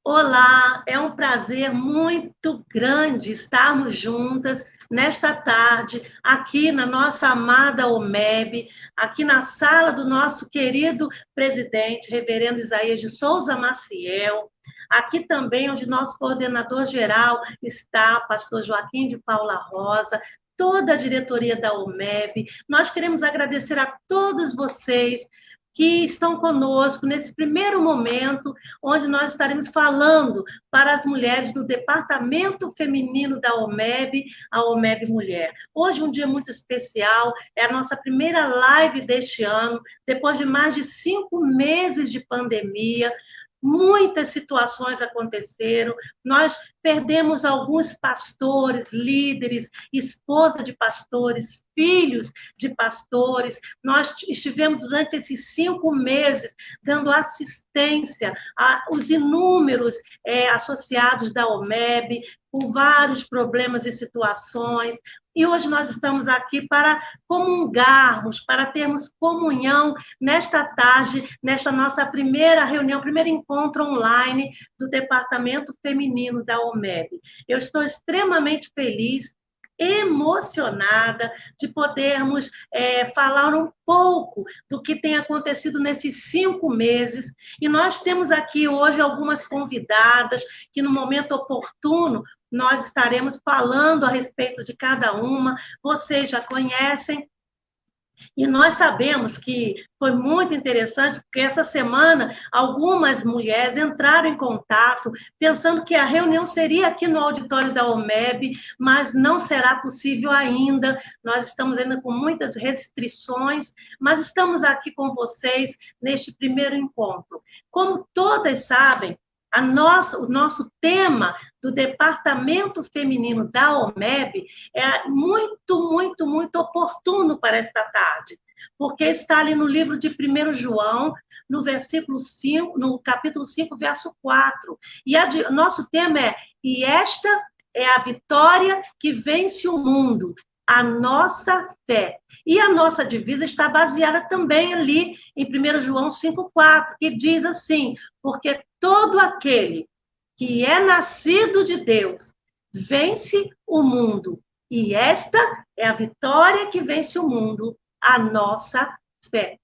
Olá, é um prazer muito grande estarmos juntas nesta tarde, aqui na nossa amada OMEB, aqui na sala do nosso querido presidente, reverendo Isaías de Souza Maciel, aqui também onde nosso coordenador geral está, pastor Joaquim de Paula Rosa, toda a diretoria da OMEB. Nós queremos agradecer a todos vocês que estão conosco nesse primeiro momento, onde nós estaremos falando para as mulheres do Departamento Feminino da OMEB, a OMEB Mulher. Hoje um dia muito especial, é a nossa primeira live deste ano, depois de mais de 5 meses de pandemia. Muitas situações aconteceram, nós perdemos alguns pastores, líderes, esposa de pastores, filhos de pastores. Nós estivemos durante esses 5 meses dando assistência aos inúmeros associados da OMEB, com vários problemas e situações. E hoje nós estamos aqui para comungarmos, para termos comunhão nesta tarde, nesta nossa primeira reunião, primeiro encontro online do Departamento Feminino da OMEB. Eu estou extremamente feliz, emocionada de podermos falar um pouco do que tem acontecido nesses 5 meses. E nós temos aqui hoje algumas convidadas que, no momento oportuno, nós estaremos falando a respeito de cada uma. Vocês já conhecem. E nós sabemos que foi muito interessante, porque essa semana algumas mulheres entraram em contato, pensando que a reunião seria aqui no auditório da OMEB, mas não será possível ainda. Nós estamos ainda com muitas restrições, mas estamos aqui com vocês neste primeiro encontro. Como todas sabem, o nosso tema do Departamento Feminino da OMEB é muito, muito, muito oportuno para esta tarde, porque está ali no livro de 1 João, no versículo 5, no capítulo 5, verso 4. E nosso tema é: e esta é a vitória que vence o mundo, a nossa fé. E a nossa divisa está baseada também ali em 1 João 5,4, que diz assim: porque todo aquele que é nascido de Deus vence o mundo. E esta é a vitória que vence o mundo, a nossa fé.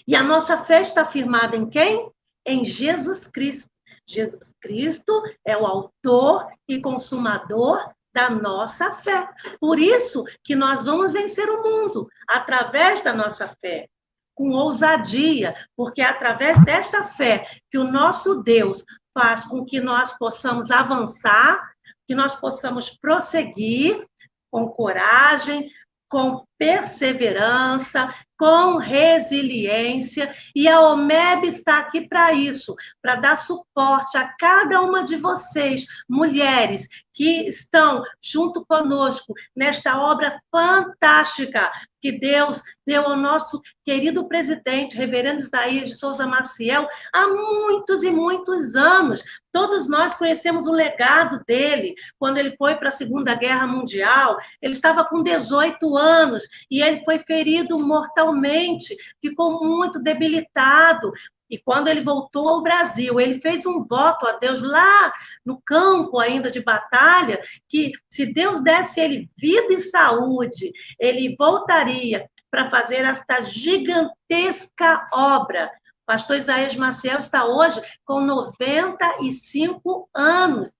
E a nossa fé está firmada em quem? Em Jesus Cristo. Jesus Cristo é o autor e consumador da nossa fé. Por isso que nós vamos vencer o mundo, através da nossa fé, com ousadia, porque é através desta fé que o nosso Deus faz com que nós possamos avançar, que nós possamos prosseguir com coragem, com perseverança, com resiliência, e a OMEB está aqui para isso, para dar suporte a cada uma de vocês, mulheres, que estão junto conosco nesta obra fantástica que Deus deu ao nosso querido presidente, reverendo Isaías de Souza Maciel, há muitos e muitos anos. Todos nós conhecemos o legado dele, quando ele foi para a Segunda Guerra Mundial. Ele estava com 18 anos e ele foi ferido mortalmente, ficou muito debilitado. E quando ele voltou ao Brasil, ele fez um voto a Deus lá no campo ainda de batalha, que se Deus desse ele vida e saúde, ele voltaria para fazer esta gigantesca obra. O pastor Isaías Maciel está hoje com 95 anos,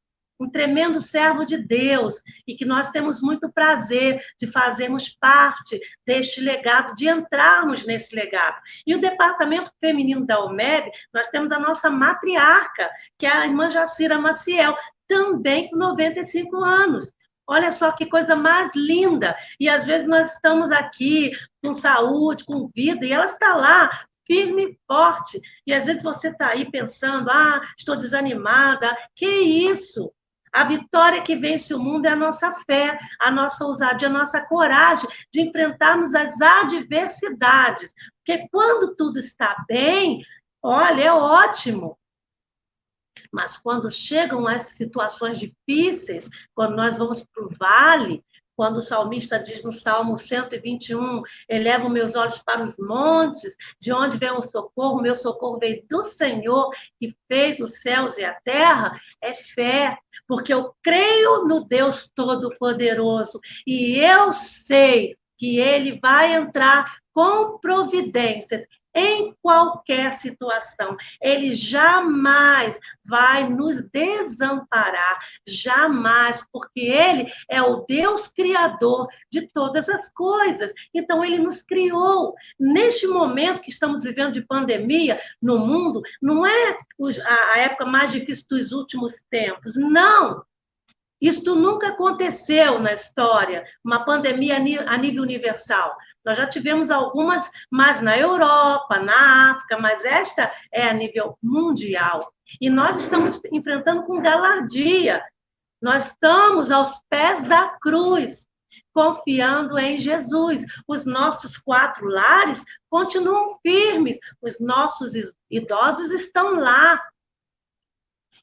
um tremendo servo de Deus, e que nós temos muito prazer de fazermos parte deste legado, de entrarmos nesse legado. E o Departamento Feminino da OMEB, nós temos a nossa matriarca, que é a irmã Jacira Maciel, também com 95 anos. Olha só que coisa mais linda. E às vezes nós estamos aqui com saúde, com vida, e ela está lá, firme e forte. E às vezes você está aí pensando: estou desanimada. Que isso? A vitória que vence o mundo é a nossa fé, a nossa ousadia, a nossa coragem de enfrentarmos as adversidades. Porque quando tudo está bem, olha, é ótimo. Mas quando chegam as situações difíceis, quando nós vamos para o vale, quando o salmista diz no Salmo 121, elevo meus olhos para os montes, de onde vem o socorro? Meu socorro veio do Senhor, que fez os céus e a terra. É fé, porque eu creio no Deus Todo-Poderoso, e eu sei que Ele vai entrar com providências em qualquer situação. Ele jamais vai nos desamparar, jamais, porque Ele é o Deus criador de todas as coisas. Então, Ele nos criou. Neste momento que estamos vivendo de pandemia no mundo, não é a época mais difícil dos últimos tempos, não. Isto nunca aconteceu na história, uma pandemia a nível universal. Nós já tivemos algumas, mas na Europa, na África, mas esta é a nível mundial. E nós estamos enfrentando com galardia. Nós estamos aos pés da cruz, confiando em Jesus. Os nossos 4 lares continuam firmes, os nossos idosos estão lá.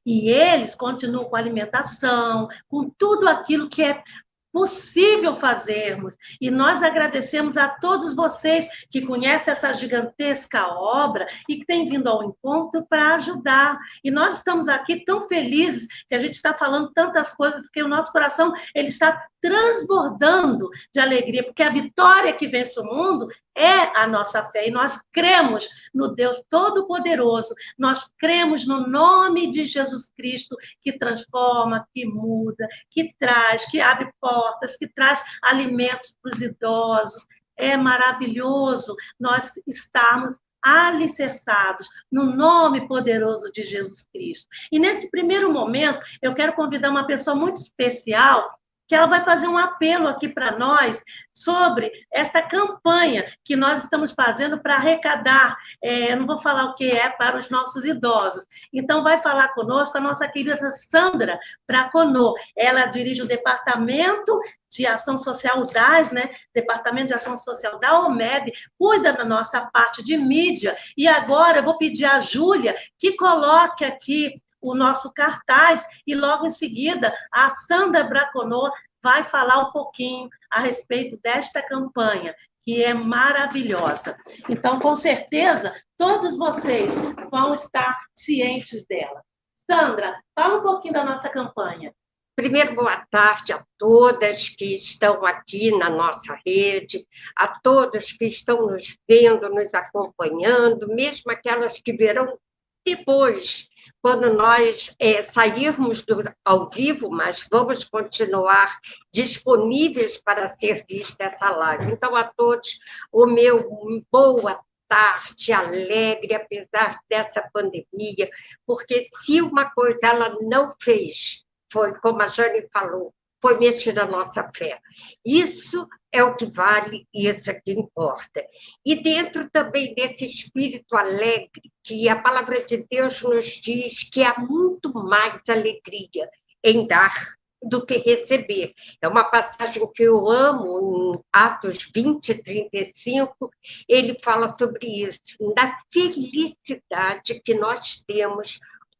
E eles continuam com alimentação, com tudo aquilo que é possível fazermos. E nós agradecemos a todos vocês que conhecem essa gigantesca obra e que têm vindo ao encontro para ajudar. E nós estamos aqui tão felizes que a gente está falando tantas coisas, porque o nosso coração ele está transbordando de alegria, porque a vitória que vence o mundo é a nossa fé, e nós cremos no Deus Todo-Poderoso, nós cremos no nome de Jesus Cristo, que transforma, que muda, que traz, que abre portas, que traz alimentos para os idosos. É maravilhoso nós estarmos alicerçados no nome poderoso de Jesus Cristo. E nesse primeiro momento, eu quero convidar uma pessoa muito especial, que ela vai fazer um apelo aqui para nós sobre essa campanha que nós estamos fazendo para arrecadar, eu não vou falar o que é, para os nossos idosos. Então, vai falar conosco a nossa querida Sandra Braconô. Ela dirige o Departamento de Ação Social DAS, né? Departamento de Ação Social da OMEB, cuida da nossa parte de mídia. E agora eu vou pedir à Júlia que coloque aqui o nosso cartaz, e logo em seguida a Sandra Braconô vai falar um pouquinho a respeito desta campanha, que é maravilhosa. Então, com certeza, todos vocês vão estar cientes dela. Sandra, fala um pouquinho da nossa campanha. Primeiro, boa tarde a todas que estão aqui na nossa rede, a todos que estão nos vendo, nos acompanhando, mesmo aquelas que verão depois, quando nós sairmos ao vivo, mas vamos continuar disponíveis para ser vista essa live. Então, a todos, o meu boa tarde, alegre, apesar dessa pandemia, porque se uma coisa ela não fez, foi, como a Jane falou, foi mexer na nossa fé. Isso é o que vale e isso é que importa. E dentro também desse espírito alegre, que a palavra de Deus nos diz que há muito mais alegria em dar do que receber. É uma passagem que eu amo, em Atos 20, 35, ele fala sobre isso, da felicidade que nós temos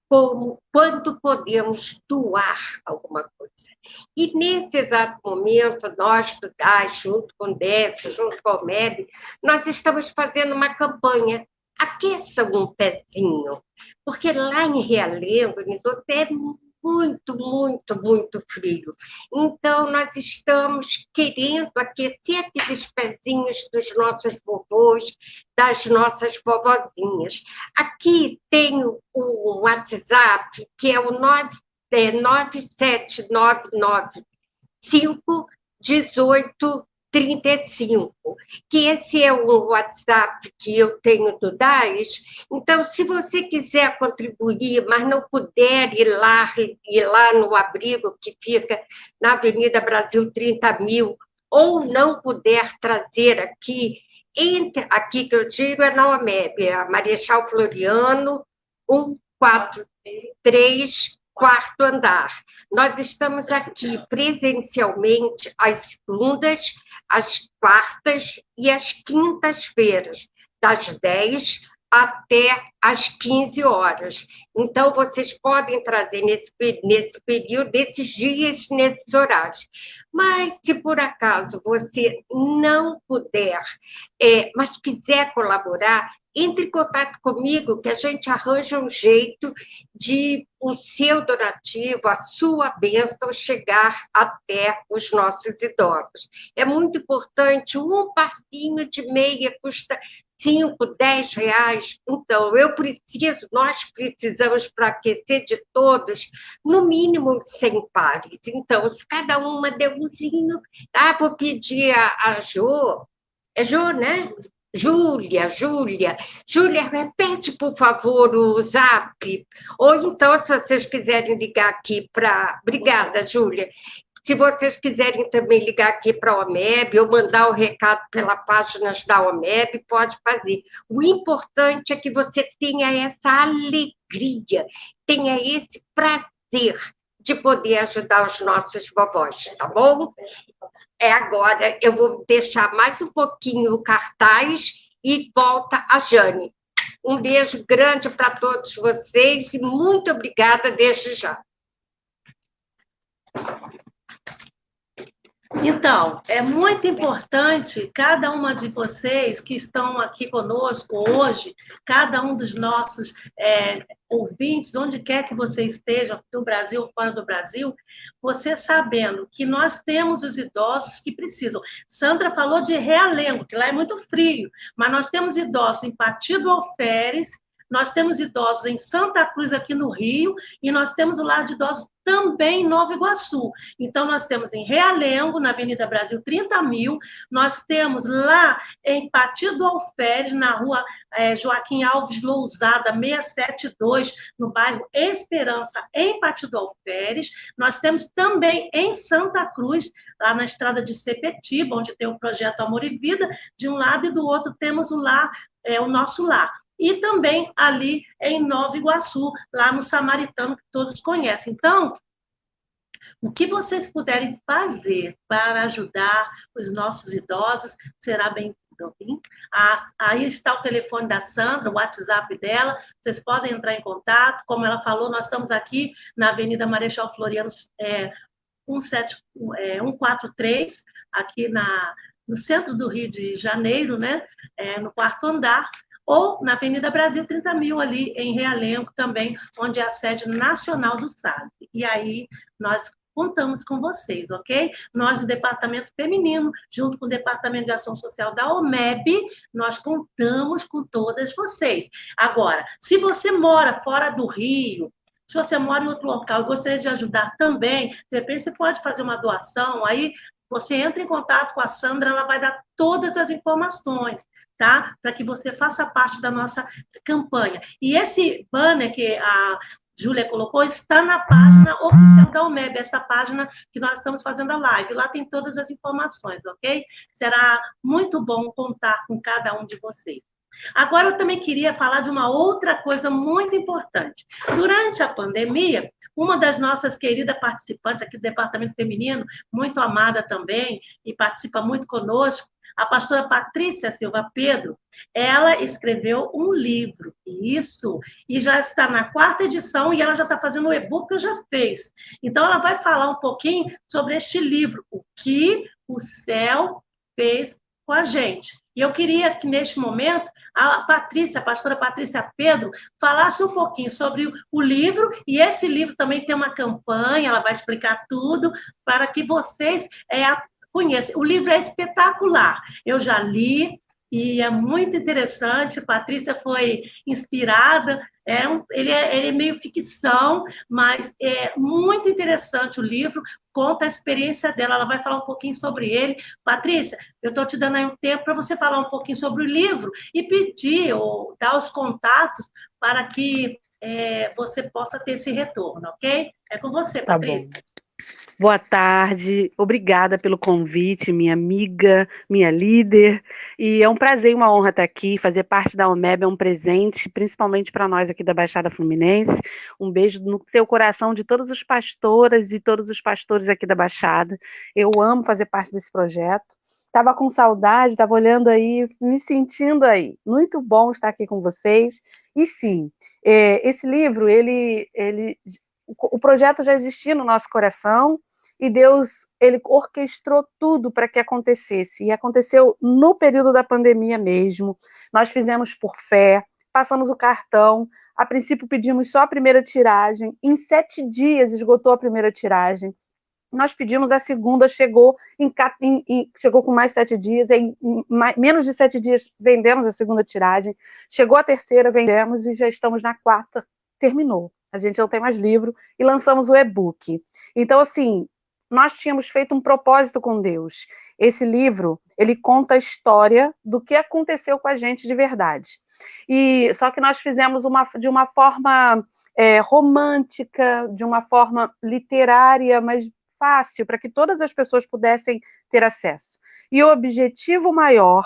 como quando podemos doar alguma coisa. E nesse exato momento, nós do DAS, junto com o DEF, junto com o MEB, nós estamos fazendo uma campanha, aqueça um pezinho, porque lá em Realengo, é muito, muito, muito frio. Então, nós estamos querendo aquecer aqueles pezinhos dos nossos vovôs, das nossas vovozinhas. Aqui tem o WhatsApp, que é o 979951835, que esse é o WhatsApp que eu tenho do DAS. Então, se você quiser contribuir, mas não puder ir lá no abrigo que fica na Avenida Brasil 30.000, ou não puder trazer aqui que eu digo é na OMEB, a Marechal Floriano, 143, quarto andar. Nós estamos aqui presencialmente às segundas, às quartas e às quintas-feiras, das 10 até às 15 horas. Então, vocês podem trazer nesse período, nesses dias, nesses horários. Mas, se por acaso você não puder, mas quiser colaborar, entre em contato comigo, que a gente arranja um jeito de o seu donativo, a sua bênção, chegar até os nossos idosos. É muito importante, um passinho de meia custa 5, 10 reais. Então, nós precisamos, para aquecer de todos, no mínimo 100 pares. Então, se cada uma der umzinho, vou pedir a Jo, é Jo, né? Júlia, repete, por favor, o zap. Ou então, se vocês quiserem ligar aqui para... Obrigada, Júlia. Se vocês quiserem também ligar aqui para a OMEB ou mandar o recado pela página da OMEB, pode fazer. O importante é que você tenha essa alegria, tenha esse prazer de poder ajudar os nossos vovós, tá bom? Agora eu vou deixar mais um pouquinho o cartaz e volta a Jane. Um beijo grande para todos vocês e muito obrigada desde já. Então, é muito importante cada uma de vocês que estão aqui conosco hoje, cada um dos nossos ouvintes, onde quer que você esteja, do Brasil ou fora do Brasil, você sabendo que nós temos os idosos que precisam. Sandra falou de Realengo, que lá é muito frio, mas nós temos idosos em Pati do Alferes, nós temos idosos em Santa Cruz, aqui no Rio, e nós temos o lar de idosos também em Nova Iguaçu. Então, nós temos em Realengo, na Avenida Brasil 30.000, nós temos lá em Pati do Alferes, na rua Joaquim Alves Lousada, 672, no bairro Esperança, em Pati do Alferes. Nós temos também em Santa Cruz, lá na estrada de Sepetiba, onde tem o projeto Amor e Vida, de um lado, e do outro temos o nosso lar. E também ali em Nova Iguaçu, lá no Samaritano, que todos conhecem. Então, o que vocês puderem fazer para ajudar os nossos idosos, será bem-vindo. Aí está o telefone da Sandra, o WhatsApp dela, vocês podem entrar em contato. Como ela falou, nós estamos aqui na Avenida Marechal Floriano 143, aqui no centro do Rio de Janeiro, né? No 4º andar, ou na Avenida Brasil 30.000, ali em Realengo também, onde é a sede nacional do SASB. E aí nós contamos com vocês, ok? Nós, do Departamento Feminino, junto com o Departamento de Ação Social da OMEB, nós contamos com todas vocês. Agora, se você mora fora do Rio, se você mora em outro local e gostaria de ajudar também, de repente você pode fazer uma doação, aí você entra em contato com a Sandra, ela vai dar todas as informações, tá? Para que você faça parte da nossa campanha. E esse banner que a Júlia colocou está na página oficial da OMEB, essa página que nós estamos fazendo a live. Lá tem todas as informações, ok? Será muito bom contar com cada um de vocês. Agora, eu também queria falar de uma outra coisa muito importante. Durante a pandemia, uma das nossas queridas participantes aqui do Departamento Feminino, muito amada também, e participa muito conosco, a pastora Patrícia Silva Pedro, ela escreveu um livro, e já está na 4ª edição, e ela já está fazendo o e-book que já fez. Então, ela vai falar um pouquinho sobre este livro, O que o Céu Fez com a Gente. E eu queria que, neste momento, a pastora Patrícia Pedro, falasse um pouquinho sobre o livro, e esse livro também tem uma campanha, ela vai explicar tudo, para que vocês conheçam. O livro é espetacular, eu já li, e é muito interessante. Patrícia foi inspirada, ele é meio ficção, mas é muito interessante o livro, conta a experiência dela, ela vai falar um pouquinho sobre ele. Patrícia, eu estou te dando aí um tempo para você falar um pouquinho sobre o livro e pedir ou dar os contatos para que você possa ter esse retorno, ok? É com você, Patrícia. Tá bom. Boa tarde, obrigada pelo convite, minha amiga, minha líder, e é um prazer e uma honra estar aqui, fazer parte da OMEB é um presente, principalmente para nós aqui da Baixada Fluminense. Um beijo no seu coração de todas as pastoras e todos os pastores aqui da Baixada. Eu amo fazer parte desse projeto. Estava com saudade, estava olhando aí, me sentindo aí. Muito bom estar aqui com vocês. E sim, esse livro, o projeto já existia no nosso coração e Deus, ele orquestrou tudo para que acontecesse. E aconteceu no período da pandemia mesmo. Nós fizemos por fé, passamos o cartão. A princípio pedimos só a primeira tiragem. Em 7 dias esgotou a primeira tiragem. Nós pedimos a segunda, chegou com mais 7 dias, menos de 7 dias vendemos a segunda tiragem, chegou a terceira, vendemos e já estamos na quarta, terminou. A gente não tem mais livro e lançamos o e-book. Então, assim, nós tínhamos feito um propósito com Deus. Esse livro, ele conta a história do que aconteceu com a gente de verdade. Só que nós fizemos de uma forma romântica, de uma forma literária, mas fácil, para que todas as pessoas pudessem ter acesso. E o objetivo maior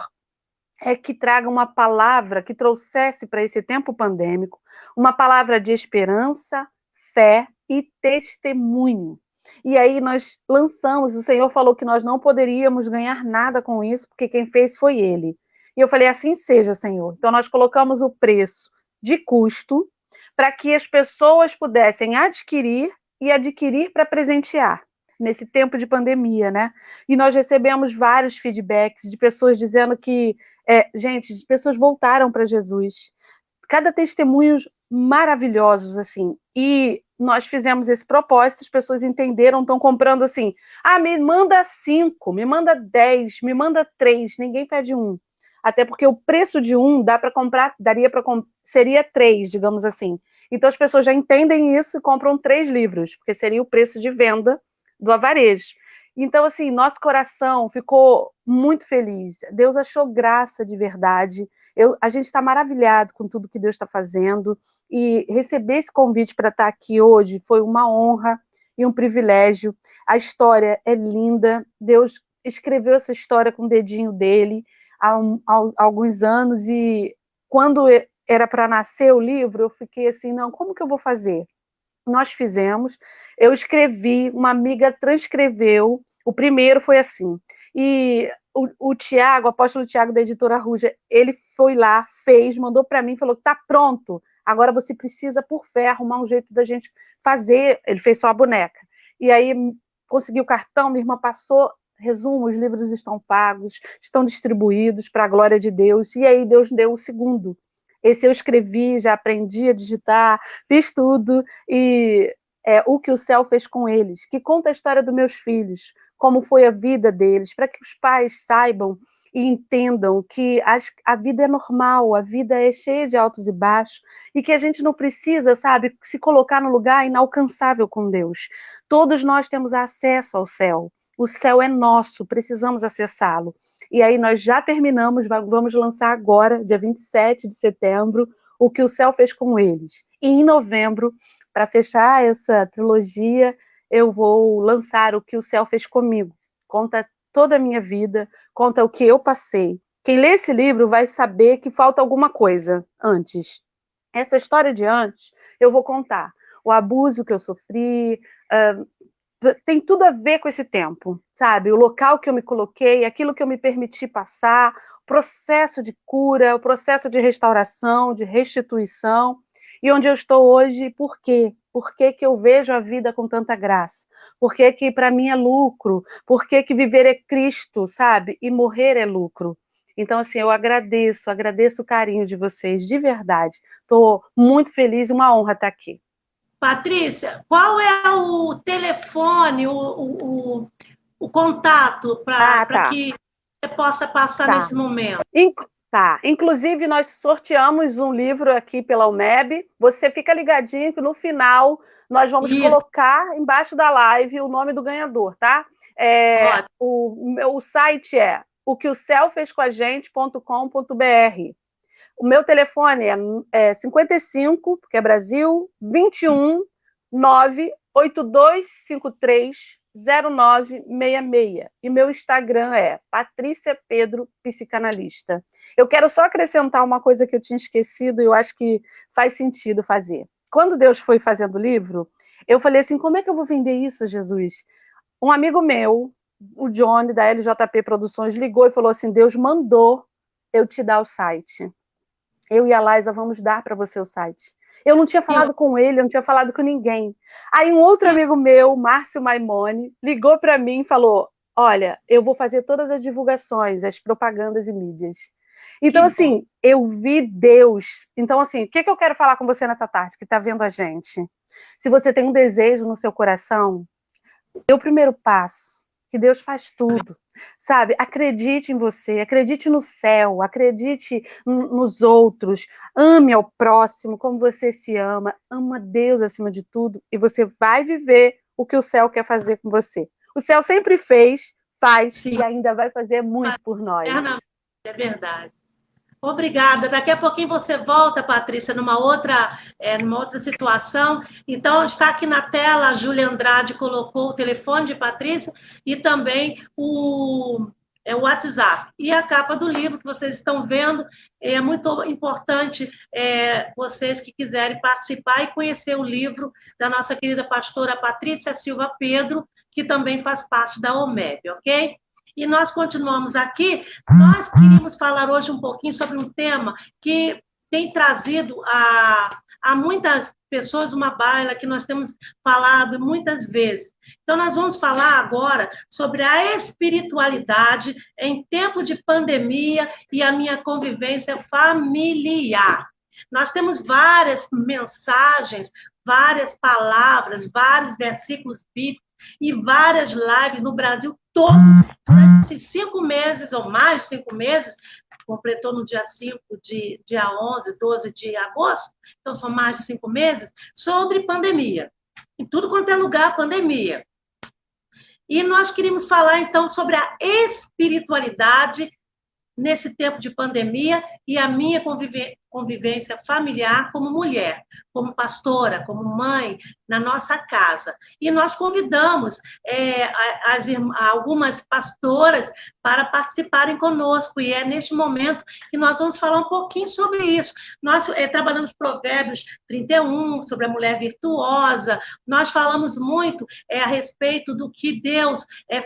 é que traga uma palavra que trouxesse para esse tempo pandêmico uma palavra de esperança, fé e testemunho. E aí nós lançamos, o Senhor falou que nós não poderíamos ganhar nada com isso, porque quem fez foi Ele. E eu falei, assim seja, Senhor. Então nós colocamos o preço de custo para que as pessoas pudessem adquirir e adquirir para presentear nesse tempo de pandemia, né? E nós recebemos vários feedbacks de pessoas dizendo que, gente, pessoas voltaram para Jesus. Cada testemunho maravilhosos, assim. E nós fizemos esse propósito, as pessoas entenderam, estão comprando assim, me manda 5, me manda 10, me manda 3, ninguém pede um. Até porque o preço de um seria 3, digamos assim. Então as pessoas já entendem isso e compram 3 livros, porque seria o preço de venda do avarejo. Então, assim, nosso coração ficou muito feliz. Deus achou graça de verdade. A gente está maravilhado com tudo que Deus está fazendo. E receber esse convite para estar aqui hoje foi uma honra e um privilégio. A história é linda. Deus escreveu essa história com o dedinho dele há alguns anos. E quando era para nascer o livro, eu fiquei assim, não, como que eu vou fazer? Nós fizemos, eu escrevi, uma amiga transcreveu, o primeiro foi assim, e o Tiago, o apóstolo Tiago da editora Ruja, ele foi lá, fez, mandou para mim, falou que está pronto, agora você precisa, por fé, arrumar um jeito da gente fazer, ele fez só a boneca, e aí conseguiu o cartão, minha irmã passou, resumo, os livros estão pagos, estão distribuídos para a glória de Deus, e aí Deus deu o segundo. Esse eu escrevi, já aprendi a digitar, fiz tudo, e o que o céu fez com eles, que conta a história dos meus filhos, como foi a vida deles, para que os pais saibam e entendam que a vida é normal, a vida é cheia de altos e baixos, e que a gente não precisa, sabe, se colocar no lugar inalcançável com Deus. Todos nós temos acesso ao céu. O céu é nosso, precisamos acessá-lo. E aí nós já terminamos, vamos lançar agora, dia 27 de setembro, o que o céu fez com eles. E em novembro, para fechar essa trilogia, eu vou lançar o que o céu fez comigo. Conta toda a minha vida, conta o que eu passei. Quem lê esse livro vai saber que falta alguma coisa antes. Essa história de antes, eu vou contar. O abuso que eu sofri, tem tudo a ver com esse tempo, sabe? O local que eu me coloquei, aquilo que eu me permiti passar, o processo de cura, o processo de restauração, de restituição, e onde eu estou hoje, por quê? Por que que eu vejo a vida com tanta graça? Por que que para mim é lucro? Por que que viver é Cristo, sabe? E morrer é lucro. Então, assim, eu agradeço o carinho de vocês, de verdade. Estou muito feliz, uma honra estar aqui. Patrícia, qual é o telefone, o contato para que você possa passar nesse momento? Inclusive nós sorteamos um livro aqui pela UMEB, você fica ligadinho que no final nós vamos colocar embaixo da live o nome do ganhador, tá? O site é oqueocéufezcoagente.com.br. O meu telefone é 55, porque é Brasil, 21 98253 0966. E meu Instagram é Patrícia Pedro Psicanalista. Eu quero só acrescentar uma coisa que eu tinha esquecido e eu acho que faz sentido fazer. Quando Deus foi fazendo o livro, eu falei assim, como é que eu vou vender isso, Jesus? Um amigo meu, o Johnny, da LJP Produções, ligou e falou assim, Deus mandou eu te dar o site. Eu e a Laisa vamos dar para você o site. Eu não tinha falado com ele, eu não tinha falado com ninguém. Aí um outro amigo meu, Márcio Maimone, ligou para mim e falou, olha, eu vou fazer todas as divulgações, as propagandas e mídias. Então, assim, eu vi Deus. Então, assim, o que eu quero falar com você nessa tarde, que está vendo a gente? Se você tem um desejo no seu coração, dê o primeiro passo, que Deus faz tudo. Sabe, acredite em você, acredite no céu, acredite nos outros, ame ao próximo como você se ama, ama Deus acima de tudo e você vai viver o que o céu quer fazer com você. O céu sempre fez, faz Sim. E ainda vai fazer muito por nós. É verdade. Obrigada. Daqui a pouquinho você volta, Patrícia, numa outra situação. Então, está aqui na tela, a Júlia Andrade colocou o telefone de Patrícia e também o WhatsApp. E a capa do livro que vocês estão vendo, é muito importante vocês que quiserem participar e conhecer o livro da nossa querida pastora Patrícia Silva Pedro, que também faz parte da OMEB, ok? E nós continuamos aqui. Nós queríamos falar hoje um pouquinho sobre um tema que tem trazido a muitas pessoas uma baila que nós temos falado muitas vezes. Então, nós vamos falar agora sobre a espiritualidade em tempo de pandemia e a minha convivência familiar. Nós temos várias mensagens, várias palavras, vários versículos bíblicos e várias lives no Brasil todo, durante 5 meses ou mais de 5 meses, completou no dia 5, dia 11, 12 de agosto, então são mais de 5 meses, sobre pandemia. Em tudo quanto é lugar, pandemia. E nós queríamos falar, então, sobre a espiritualidade nesse tempo de pandemia e a minha convivência familiar como mulher, como pastora, como mãe, na nossa casa. E nós convidamos algumas pastoras para participarem conosco, e é neste momento que nós vamos falar um pouquinho sobre isso. Nós trabalhamos Provérbios 31, sobre a mulher virtuosa, nós falamos muito a respeito do que Deus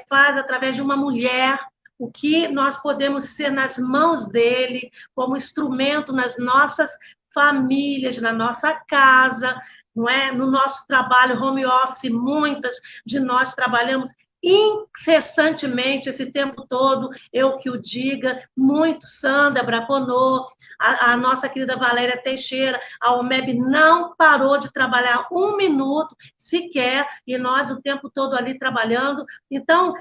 faz através de uma mulher, o que nós podemos ser nas mãos dele, como instrumento nas nossas famílias, na nossa casa, não é? No nosso trabalho home office, muitas de nós trabalhamos incessantemente esse tempo todo, eu que o diga, muito Sandra Braconô, a nossa querida Valéria Teixeira, a OMEB não parou de trabalhar 1 minuto sequer, e nós o tempo todo ali trabalhando. Então,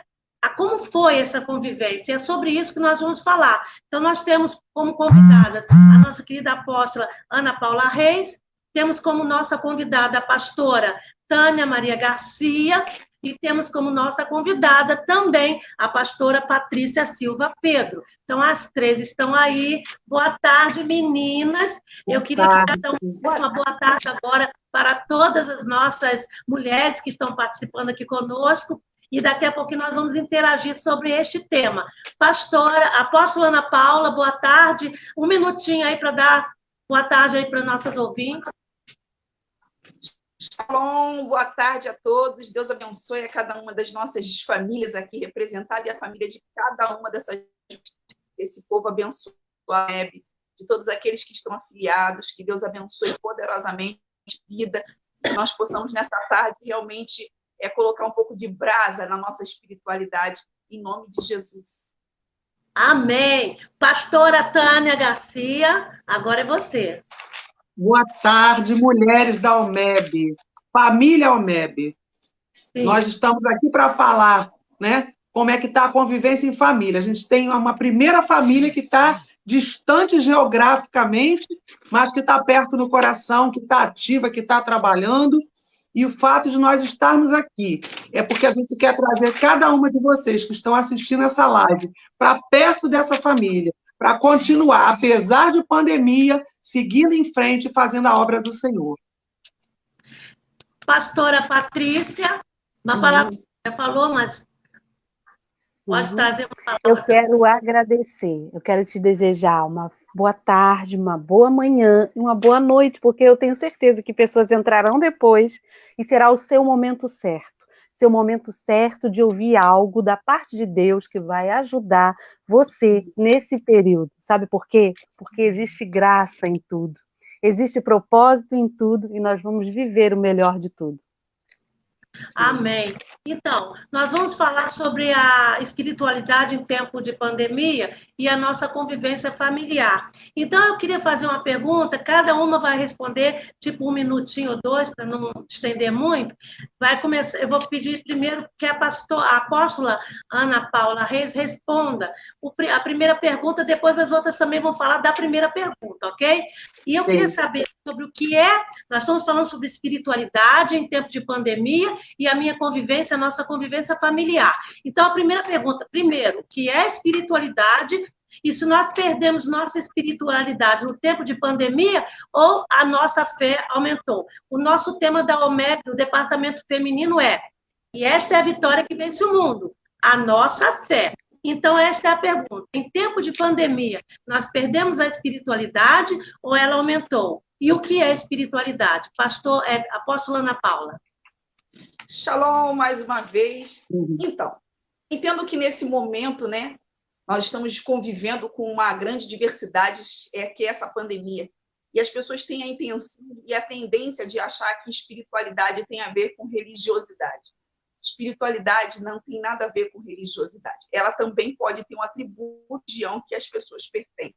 como foi essa convivência? É sobre isso que nós vamos falar. Então, nós temos como convidadas a nossa querida apóstola Ana Paula Reis, temos como nossa convidada a pastora Tânia Maria Garcia, e temos como nossa convidada também a pastora Patrícia Silva Pedro. Então, as 3 estão aí. Boa tarde, meninas. Eu queria que cada um desse uma boa tarde agora para todas as nossas mulheres que estão participando aqui conosco. E daqui a pouco nós vamos interagir sobre este tema. Pastora, apóstola Ana Paula, boa tarde. 1 minutinho aí para dar boa tarde aí para nossas ouvintes. Shalom, boa tarde a todos. Deus abençoe a cada uma das nossas famílias aqui representadas e a família de cada uma desse povo abençoado, de todos aqueles que estão afiliados. Que Deus abençoe poderosamente a vida. Que nós possamos, nessa tarde, realmente colocar um pouco de brasa na nossa espiritualidade, em nome de Jesus. Amém. Pastora Tânia Garcia, agora é você. Boa tarde, mulheres da OMEB, família OMEB. Sim. Nós estamos aqui para falar, né, como é que está a convivência em família. A gente tem uma primeira família que está distante geograficamente, mas que está perto no coração, que está ativa, que está trabalhando. E o fato de nós estarmos aqui é porque a gente quer trazer cada uma de vocês que estão assistindo essa live para perto dessa família, para continuar, apesar de pandemia, seguindo em frente e fazendo a obra do Senhor. Pastora Patrícia, uma palavra que você falou, mas pode trazer uma palavra. Eu quero agradecer, eu quero te desejar uma boa tarde, uma boa manhã e uma boa noite, porque eu tenho certeza que pessoas entrarão depois e será o seu momento certo. ser o momento certo de ouvir algo da parte de Deus que vai ajudar você nesse período. Sabe por quê? Porque existe graça em tudo, existe propósito em tudo e nós vamos viver o melhor de tudo. Amém. Então, nós vamos falar sobre a espiritualidade em tempo de pandemia e a nossa convivência familiar. Então, eu queria fazer uma pergunta, cada uma vai responder, tipo 1 minutinho ou 2, para não estender muito. Vai começar, eu vou pedir primeiro que a apóstola Ana Paula Reis responda a primeira pergunta, depois as outras também vão falar da primeira pergunta, ok? E eu queria saber sobre o que nós estamos falando sobre espiritualidade em tempo de pandemia e a minha convivência, a nossa convivência familiar. Então, a primeira pergunta, primeiro, o que é espiritualidade e se nós perdemos nossa espiritualidade no tempo de pandemia ou a nossa fé aumentou? O nosso tema da OMEB, do Departamento Feminino e esta é a vitória que vence o mundo, a nossa fé. Então, esta é a pergunta. Em tempo de pandemia, nós perdemos a espiritualidade ou ela aumentou? E o que é espiritualidade? Apóstola Ana Paula. Shalom, mais uma vez. Então, entendo que nesse momento, né, nós estamos convivendo com uma grande diversidade, que é essa pandemia. E as pessoas têm a intenção e a tendência de achar que espiritualidade tem a ver com religiosidade. Espiritualidade não tem nada a ver com religiosidade. Ela também pode ter um atributo que as pessoas pertencem.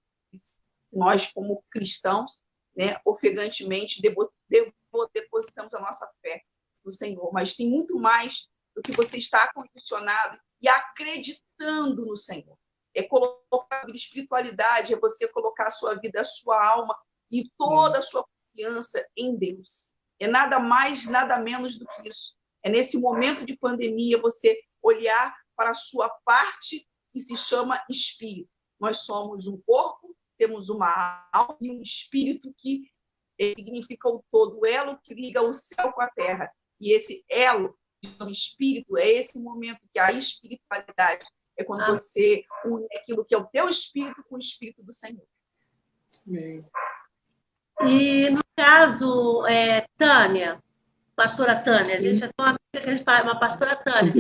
Nós, como cristãos, né, ofegantemente depositamos a nossa fé no Senhor, mas tem muito mais do que você estar condicionado e acreditando no Senhor. É colocar a espiritualidade, é você colocar a sua vida, a sua alma e toda a sua confiança em Deus. É nada mais, nada menos do que isso. É nesse momento de pandemia você olhar para a sua parte que se chama espírito. Nós somos um corpo, temos uma alma e um espírito que significa o todo, o elo que liga o céu com a terra. E esse elo, o espírito, é esse momento que a espiritualidade é quando você une aquilo que é o teu espírito com o espírito do Senhor. E no caso, Tânia, pastora Tânia, a gente é tão amiga que a gente fala, uma pastora Tânia,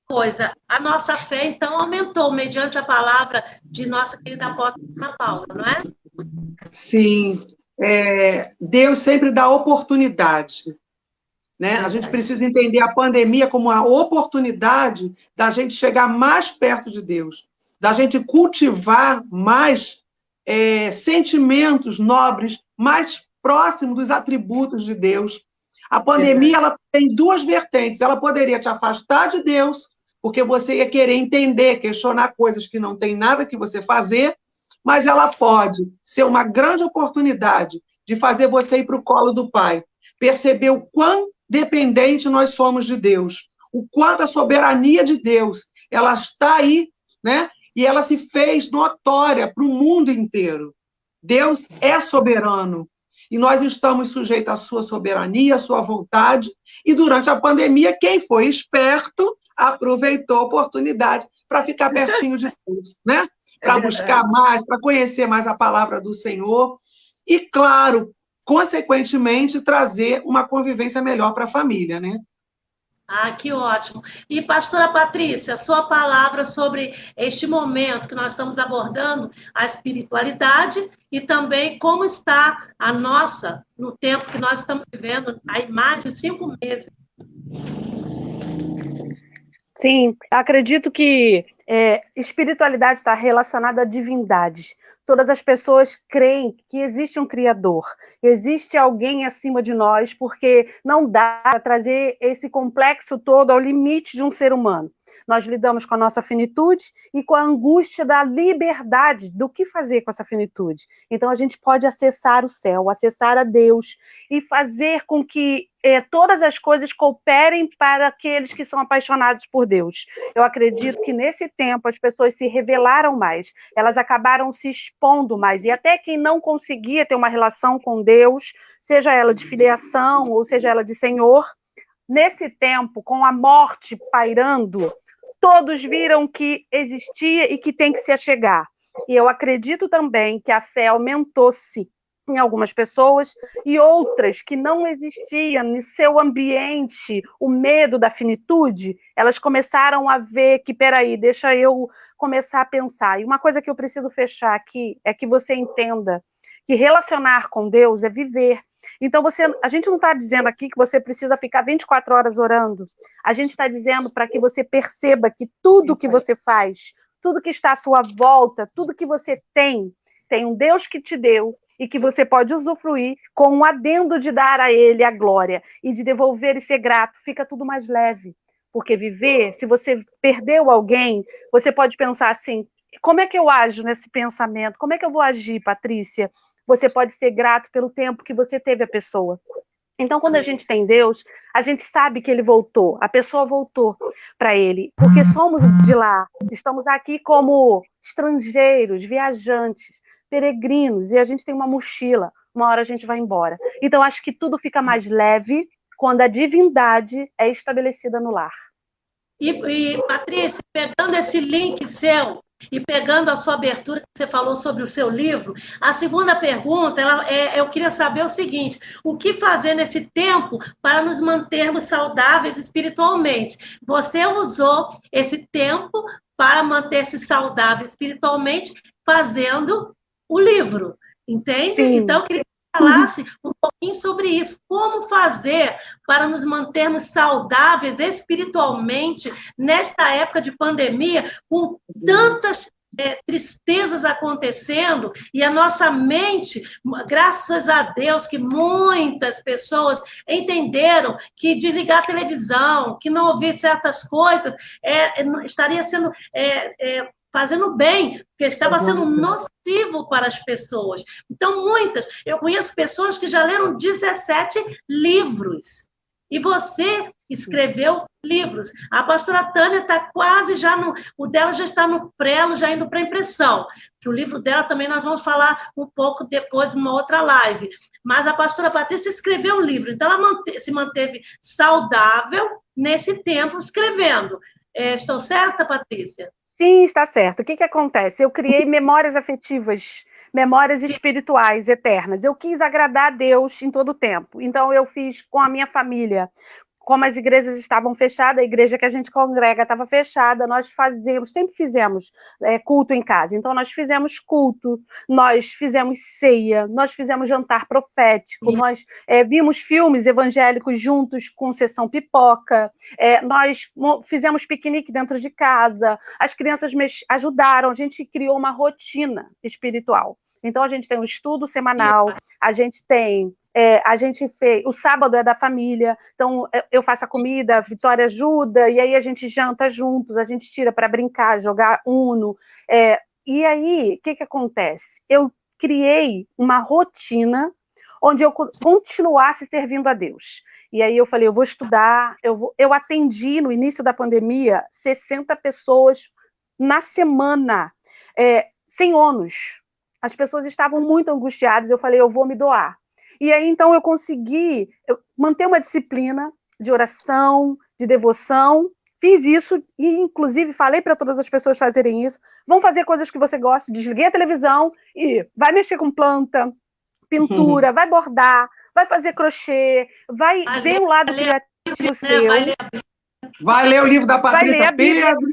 coisa, a nossa fé, então, aumentou mediante a palavra de nossa querida apóstola Ana Paula, não é? Sim. Deus sempre dá oportunidade, né? A gente precisa entender a pandemia como uma oportunidade da gente chegar mais perto de Deus, da gente cultivar mais sentimentos nobres, mais próximo dos atributos de Deus. A pandemia ela tem duas vertentes. Ela poderia te afastar de Deus, porque você ia querer entender, questionar coisas que não tem nada que você fazer, mas ela pode ser uma grande oportunidade de fazer você ir para o colo do Pai, perceber o quão dependente nós somos de Deus, o quanto a soberania de Deus ela está aí, né? E ela se fez notória para o mundo inteiro. Deus é soberano. E nós estamos sujeitos à sua soberania, à sua vontade. E durante a pandemia, quem foi esperto aproveitou a oportunidade para ficar pertinho de Deus, né? Para buscar mais, para conhecer mais a palavra do Senhor. E, claro, consequentemente, trazer uma convivência melhor para a família, né? Que ótimo. E, pastora Patrícia, sua palavra sobre este momento que nós estamos abordando, a espiritualidade e também como está a nossa, no tempo que nós estamos vivendo, há mais de 5 meses. Sim, acredito que espiritualidade está relacionada à divindade. Todas as pessoas creem que existe um Criador, existe alguém acima de nós, porque não dá para trazer esse complexo todo ao limite de um ser humano. Nós lidamos com a nossa finitude e com a angústia da liberdade do que fazer com essa finitude. Então, a gente pode acessar o céu, acessar a Deus e fazer com que todas as coisas cooperem para aqueles que são apaixonados por Deus. Eu acredito que nesse tempo as pessoas se revelaram mais, elas acabaram se expondo mais, e até quem não conseguia ter uma relação com Deus, seja ela de filiação ou seja ela de Senhor, nesse tempo, com a morte pairando, todos viram que existia e que tem que se achegar. E eu acredito também que a fé aumentou-se em algumas pessoas, e outras que não existiam no seu ambiente, o medo da finitude, elas começaram a ver que, peraí, deixa eu começar a pensar. E uma coisa que eu preciso fechar aqui é que você entenda que relacionar com Deus é viver. Então, a gente não está dizendo aqui que você precisa ficar 24 horas orando. A gente está dizendo para que você perceba que tudo que você faz, tudo que está à sua volta, tudo que você tem um Deus que te deu e que você pode usufruir com um adendo de dar a Ele a glória e de devolver e ser grato. Fica tudo mais leve. Porque viver, se você perdeu alguém, você pode pensar assim, como é que eu ajo nesse pensamento? Como é que eu vou agir, Patrícia? Você pode ser grato pelo tempo que você teve a pessoa. Então, quando a gente tem Deus, a gente sabe que Ele voltou, a pessoa voltou para Ele, porque somos de lá, estamos aqui como estrangeiros, viajantes, peregrinos, e a gente tem uma mochila, uma hora a gente vai embora. Então, acho que tudo fica mais leve quando a divindade é estabelecida no lar. E Patrícia, pegando esse link seu e pegando a sua abertura que você falou sobre o seu livro, a segunda pergunta, eu queria saber o seguinte: o que fazer nesse tempo para nos mantermos saudáveis espiritualmente? Você usou esse tempo para manter-se saudável espiritualmente fazendo o livro, entende? Sim. Então, eu queria que você falasse um pouquinho sobre isso. Como fazer para nos mantermos saudáveis espiritualmente nesta época de pandemia, com tantas tristezas acontecendo, e a nossa mente, graças a Deus que muitas pessoas entenderam que desligar a televisão, que não ouvir certas coisas, estaria sendo... fazendo bem, porque estava sendo nocivo para as pessoas. Então, eu conheço pessoas que já leram 17 livros, e você escreveu livros. A pastora Tânia está quase já o dela já está no prelo, já indo para a impressão, que o livro dela também nós vamos falar um pouco depois, numa outra live. Mas a pastora Patrícia escreveu um livro, então ela se manteve saudável nesse tempo escrevendo. Estou certa, Patrícia? Sim, está certo. O que acontece? Eu criei memórias afetivas, memórias espirituais eternas. Eu quis agradar a Deus em todo o tempo. Então, eu fiz com a minha família. Como as igrejas estavam fechadas, a igreja que a gente congrega estava fechada, nós sempre fizemos culto em casa. Então, nós fizemos culto, nós fizemos ceia, nós fizemos jantar profético, nós vimos filmes evangélicos juntos com sessão pipoca, nós fizemos piquenique dentro de casa, as crianças ajudaram, a gente criou uma rotina espiritual. Então, a gente tem um estudo semanal, a gente fez, o sábado é da família, então eu faço a comida, a Vitória ajuda, e aí a gente janta juntos, a gente tira para brincar, jogar Uno. E aí, o que acontece? Eu criei uma rotina onde eu continuasse servindo a Deus. E aí eu falei, eu vou estudar, eu atendi no início da pandemia 60 pessoas na semana, sem ônus. As pessoas estavam muito angustiadas, eu falei, eu vou me doar. E aí, então, eu consegui manter uma disciplina de oração, de devoção, fiz isso e, inclusive, falei para todas as pessoas fazerem isso. Vão fazer coisas que você gosta, desliguei a televisão e vai mexer com planta, pintura, vai bordar, vai fazer crochê, vai ver o lado criativo seu. Vai ler o livro da Patrícia Pedro.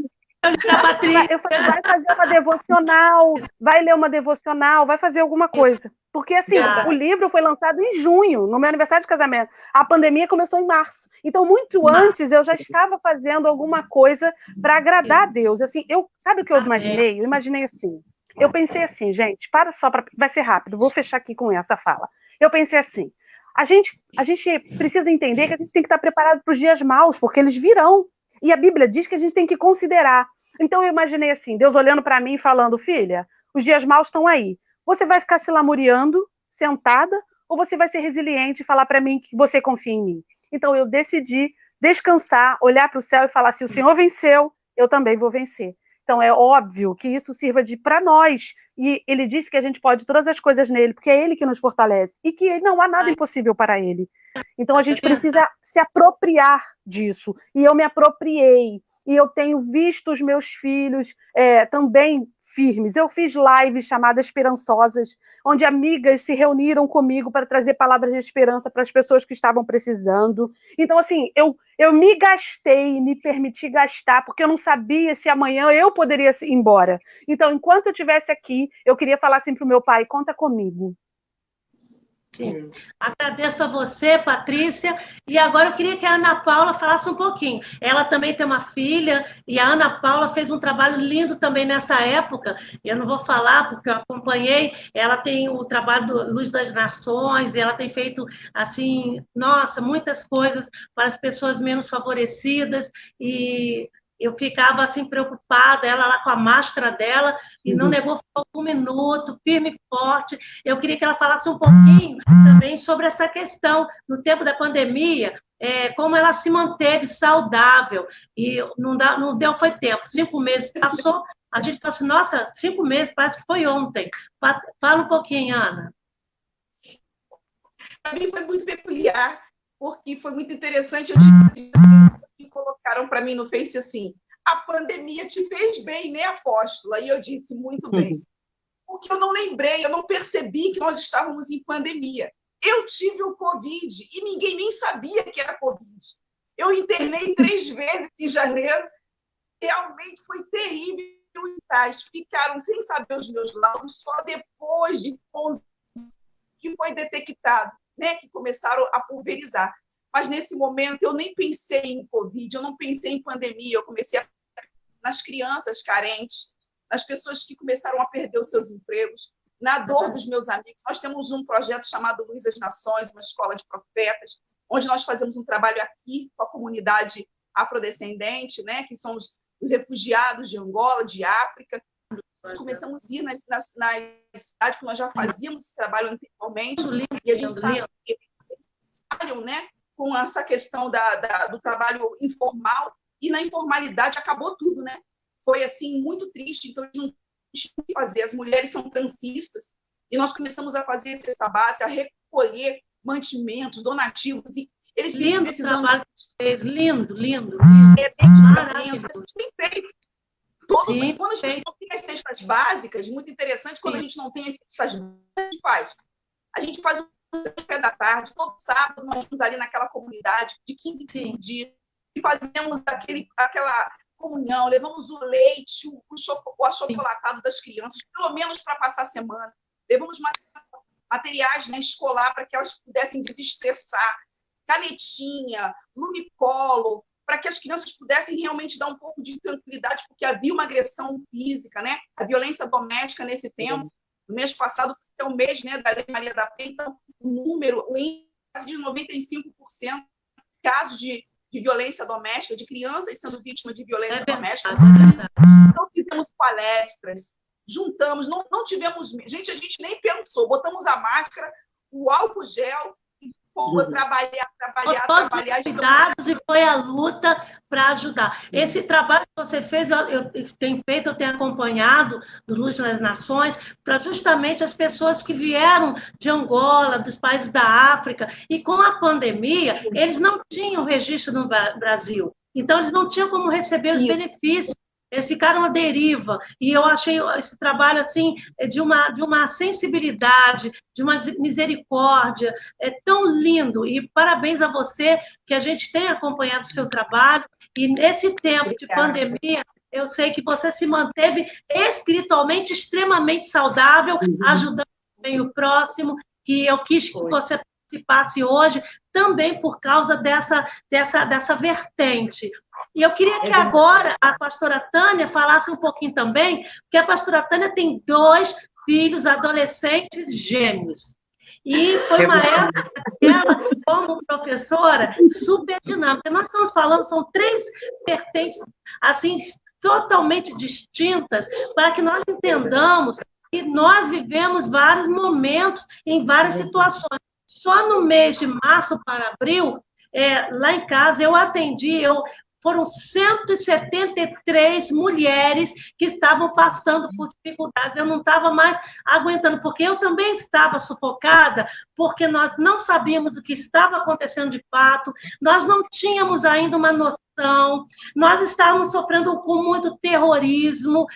Eu falei, vai fazer uma devocional, vai ler uma devocional, vai fazer alguma coisa. Porque, assim, o livro foi lançado em junho, no meu aniversário de casamento. A pandemia começou em março. Então, muito antes, eu já estava fazendo alguma coisa para agradar a Deus. Assim, sabe o que eu imaginei? Eu imaginei assim. Eu pensei assim, gente, vai ser rápido, vou fechar aqui com essa fala. Eu pensei assim, a gente precisa entender que a gente tem que estar preparado para os dias maus, porque eles virão. E a Bíblia diz que a gente tem que considerar. Então, eu imaginei assim, Deus olhando para mim e falando, filha, os dias maus estão aí. Você vai ficar se lamuriando, sentada, ou você vai ser resiliente e falar para mim que você confia em mim? Então, eu decidi descansar, olhar para o céu e falar, se o Senhor venceu, eu também vou vencer. Então, é óbvio que isso sirva para nós. E ele disse que a gente pode todas as coisas nele, porque é ele que nos fortalece. E que não há nada impossível para ele. Então, a gente precisa se apropriar disso. E eu me apropriei. E eu tenho visto os meus filhos também firmes. Eu fiz lives chamadas Esperançosas, onde amigas se reuniram comigo para trazer palavras de esperança para as pessoas que estavam precisando. Então, assim, eu me gastei, me permiti gastar, porque eu não sabia se amanhã eu poderia ir embora. Então, enquanto eu estivesse aqui, eu queria falar assim para o meu pai, conta comigo. Sim. Agradeço a você, Patrícia, e agora eu queria que a Ana Paula falasse um pouquinho. Ela também tem uma filha, e a Ana Paula fez um trabalho lindo também nessa época. Eu não vou falar porque eu acompanhei. Ela tem o trabalho do Luz das Nações, e ela tem feito, assim, nossa, muitas coisas para as pessoas menos favorecidas, e eu ficava assim preocupada, ela lá com a máscara dela, e não negou um minuto, firme e forte. Eu queria que ela falasse um pouquinho também sobre essa questão, no tempo da pandemia, como ela se manteve saudável, e não deu, foi tempo, 5 meses passou, a gente falou assim, nossa, 5 meses, parece que foi ontem. Fala um pouquinho, Ana. Para mim foi muito peculiar, porque foi muito interessante, eu tive que colocaram para mim no Face assim, a pandemia te fez bem, né, apóstola? E eu disse, muito bem. Porque eu não lembrei, eu não percebi que nós estávamos em pandemia. Eu tive o Covid e ninguém nem sabia que era Covid. Eu internei 3 vezes em janeiro, realmente foi terrível. Ficaram sem saber os meus laudos, só depois de 11 que foi detectado, né, que começaram a pulverizar. Mas, nesse momento, eu nem pensei em Covid, eu não pensei em pandemia, eu comecei nas crianças carentes, nas pessoas que começaram a perder os seus empregos, na dor dos meus amigos. Nós temos um projeto chamado Luz das Nações, uma escola de profetas, onde nós fazemos um trabalho aqui com a comunidade afrodescendente, né, que são os refugiados de Angola, de África. Nós começamos a ir nas cidades que nós já fazíamos esse trabalho anteriormente, e a gente sabe que eles trabalham, né, com essa questão do trabalho informal, e na informalidade acabou tudo, né? Foi, assim, muito triste, então a gente não tinha o que fazer. As mulheres são transistas, e nós começamos a fazer cesta básica, a recolher mantimentos, donativos, e eles lindo precisando... trabalho que você fez, lindo. Maravilhoso. A gente tem feito. Quando a gente não tem as cestas básicas, muito interessante, quando a gente não tem as cestas básicas, a gente faz um café da tarde, todo sábado nós vamos ali naquela comunidade de 15 em 15 dias e fazemos aquela comunhão, levamos o leite, o achocolatado das crianças, pelo menos para passar a semana, levamos materiais, né, escolar para que elas pudessem desestressar, canetinha, lumicolo, para que as crianças pudessem realmente dar um pouco de tranquilidade, porque havia uma agressão física, né? A violência doméstica nesse tempo. No mês passado foi o mês, né, da Lei Maria da Penha, então o índice de 95% de casos de violência doméstica, de crianças sendo vítimas de violência doméstica. Então, fizemos palestras, juntamos, não tivemos... Gente, a gente nem pensou, botamos a máscara, o álcool gel, trabalhar. Cuidados, e foi a luta para ajudar. Esse trabalho que você fez, eu tenho acompanhado do Luz das Nações, para justamente as pessoas que vieram de Angola, dos países da África, e com a pandemia, eles não tinham registro no Brasil. Então, eles não tinham como receber os benefícios. Eles ficaram à deriva, e eu achei esse trabalho assim de uma sensibilidade, de uma misericórdia, tão lindo, e parabéns a você, que a gente tem acompanhado o seu trabalho, e nesse tempo de pandemia, eu sei que você se manteve espiritualmente extremamente saudável, ajudando bem o próximo, que eu quis que você participasse hoje, também por causa dessa vertente. E eu queria que agora a pastora Tânia falasse um pouquinho também, porque a pastora Tânia tem 2 filhos adolescentes gêmeos. E foi uma época que ela, como professora, super dinâmica. Nós estamos falando, são 3 vertentes, assim, totalmente distintas, para que nós entendamos que nós vivemos vários momentos em várias situações. Só no mês de março para abril, lá em casa, eu atendi, foram 173 mulheres que estavam passando por dificuldades. Eu não estava mais aguentando, porque eu também estava sufocada, porque nós não sabíamos o que estava acontecendo de fato, nós não tínhamos ainda uma noção nós estávamos sofrendo com muito terrorismo,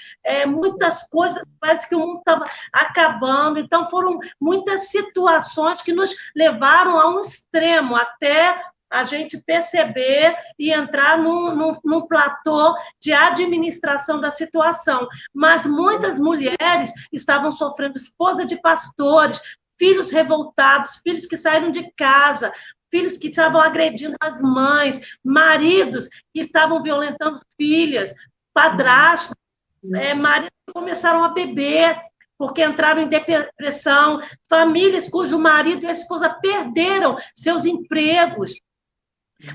muitas coisas, parece que o mundo estava acabando, então foram muitas situações que nos levaram a um extremo, até a gente perceber e entrar num platô de administração da situação. Mas muitas mulheres estavam sofrendo, esposa de pastores, filhos revoltados, filhos que saíram de casa, filhos que estavam agredindo as mães, maridos que estavam violentando filhas, padrastos, maridos que começaram a beber, porque entraram em depressão, famílias cujo marido e a esposa perderam seus empregos,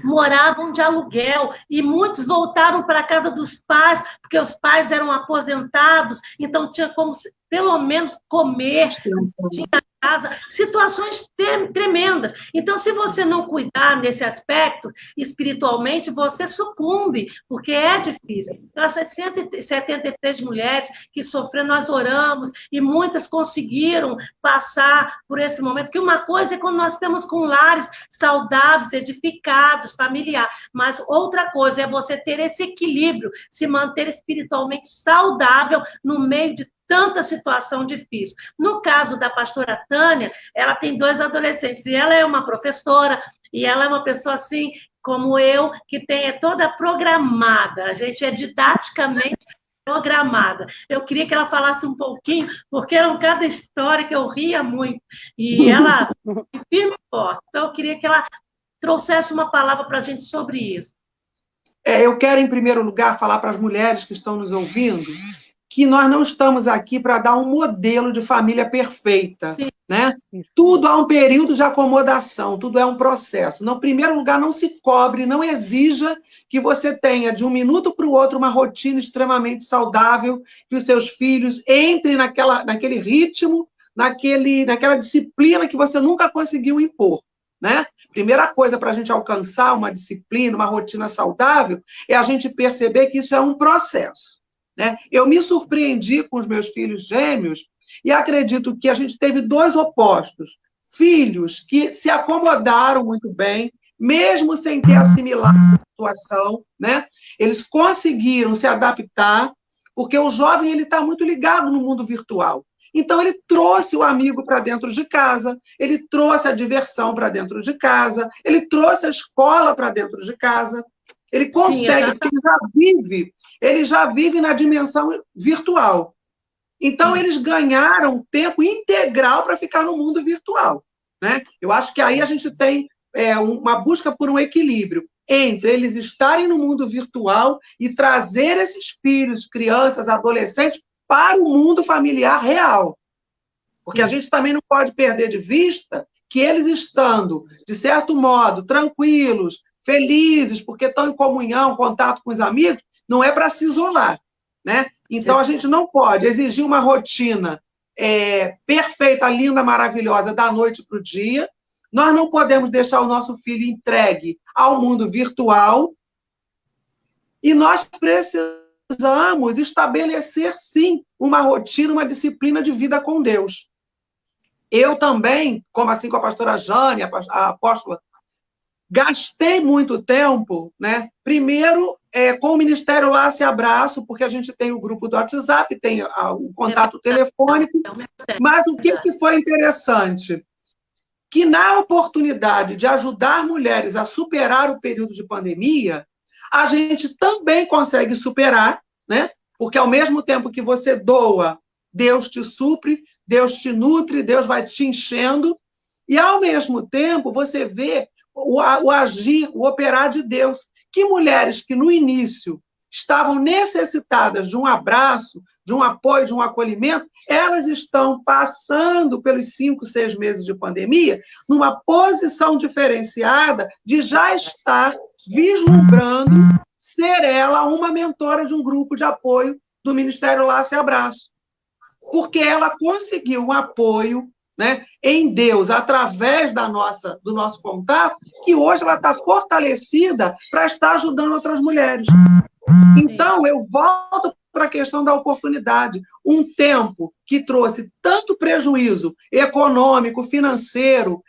moravam de aluguel, e muitos voltaram para a casa dos pais, porque os pais eram aposentados, então tinha como, pelo menos, comer, tinha casa, situações tremendas. Então, se você não cuidar nesse aspecto, espiritualmente, você sucumbe, porque é difícil. Então, essas 173 mulheres que sofreram, nós oramos, e muitas conseguiram passar por esse momento, que uma coisa é quando nós estamos com lares saudáveis, edificados, familiares, mas outra coisa é você ter esse equilíbrio, se manter espiritualmente saudável no meio de tanta situação difícil. No caso da pastora Tânia, ela tem 2 adolescentes, e ela é uma professora, e ela é uma pessoa assim, como eu, que é toda programada, a gente é didaticamente programada. Eu queria que ela falasse um pouquinho, porque era cada história que eu ria muito, e ela firme e forte. Então, eu queria que ela trouxesse uma palavra para a gente sobre isso. Eu quero, em primeiro lugar, falar para as mulheres que estão nos ouvindo que nós não estamos aqui para dar um modelo de família perfeita, né? Tudo há um período de acomodação, tudo é um processo. No primeiro lugar, não se cobre, não exija que você tenha, de um minuto para o outro, uma rotina extremamente saudável, que os seus filhos entrem naquele ritmo, naquela disciplina que você nunca conseguiu impor, né? Primeira coisa para a gente alcançar uma disciplina, uma rotina saudável, é a gente perceber que isso é um processo. Né? Eu me surpreendi com os meus filhos gêmeos e acredito que a gente teve 2 opostos. Filhos que se acomodaram muito bem, mesmo sem ter assimilado a situação, né? Eles conseguiram se adaptar, porque o jovem está muito ligado no mundo virtual. Então, ele trouxe o amigo para dentro de casa, ele trouxe a diversão para dentro de casa, ele trouxe a escola para dentro de casa. Ele consegue, porque ele já vive na dimensão virtual. Então, eles ganharam tempo integral para ficar no mundo virtual. Né? Eu acho que aí a gente tem uma busca por um equilíbrio entre eles estarem no mundo virtual e trazer esses filhos, crianças, adolescentes, para o mundo familiar real. Porque a gente também não pode perder de vista que eles estando, de certo modo, tranquilos, felizes, porque estão em comunhão, contato com os amigos, não é para se isolar, né? Então, a gente não pode exigir uma rotina perfeita, linda, maravilhosa, da noite para o dia. Nós não podemos deixar o nosso filho entregue ao mundo virtual. E nós precisamos estabelecer, sim, uma rotina, uma disciplina de vida com Deus. Eu também, como assim com a pastora Jane, a apóstola, gastei muito tempo, né? Primeiro, com o Ministério Laço e Abraço, porque a gente tem o grupo do WhatsApp, tem o contato telefônico, mas o que foi interessante? Que na oportunidade de ajudar mulheres a superar o período de pandemia, a gente também consegue superar, né? Porque ao mesmo tempo que você doa, Deus te supre, Deus te nutre, Deus vai te enchendo, e ao mesmo tempo você vê o agir, o operar de Deus. Que mulheres que no início estavam necessitadas de um abraço, de um apoio, de um acolhimento, elas estão passando pelos 5, 6 meses de pandemia numa posição diferenciada de já estar vislumbrando ser ela uma mentora de um grupo de apoio do Ministério Laço e Abraço. Porque ela conseguiu um apoio, né, em Deus, através do nosso contato, que hoje ela está fortalecida para estar ajudando outras mulheres. Então, eu volto para a questão da oportunidade. Um tempo que trouxe tanto prejuízo econômico, financeiro,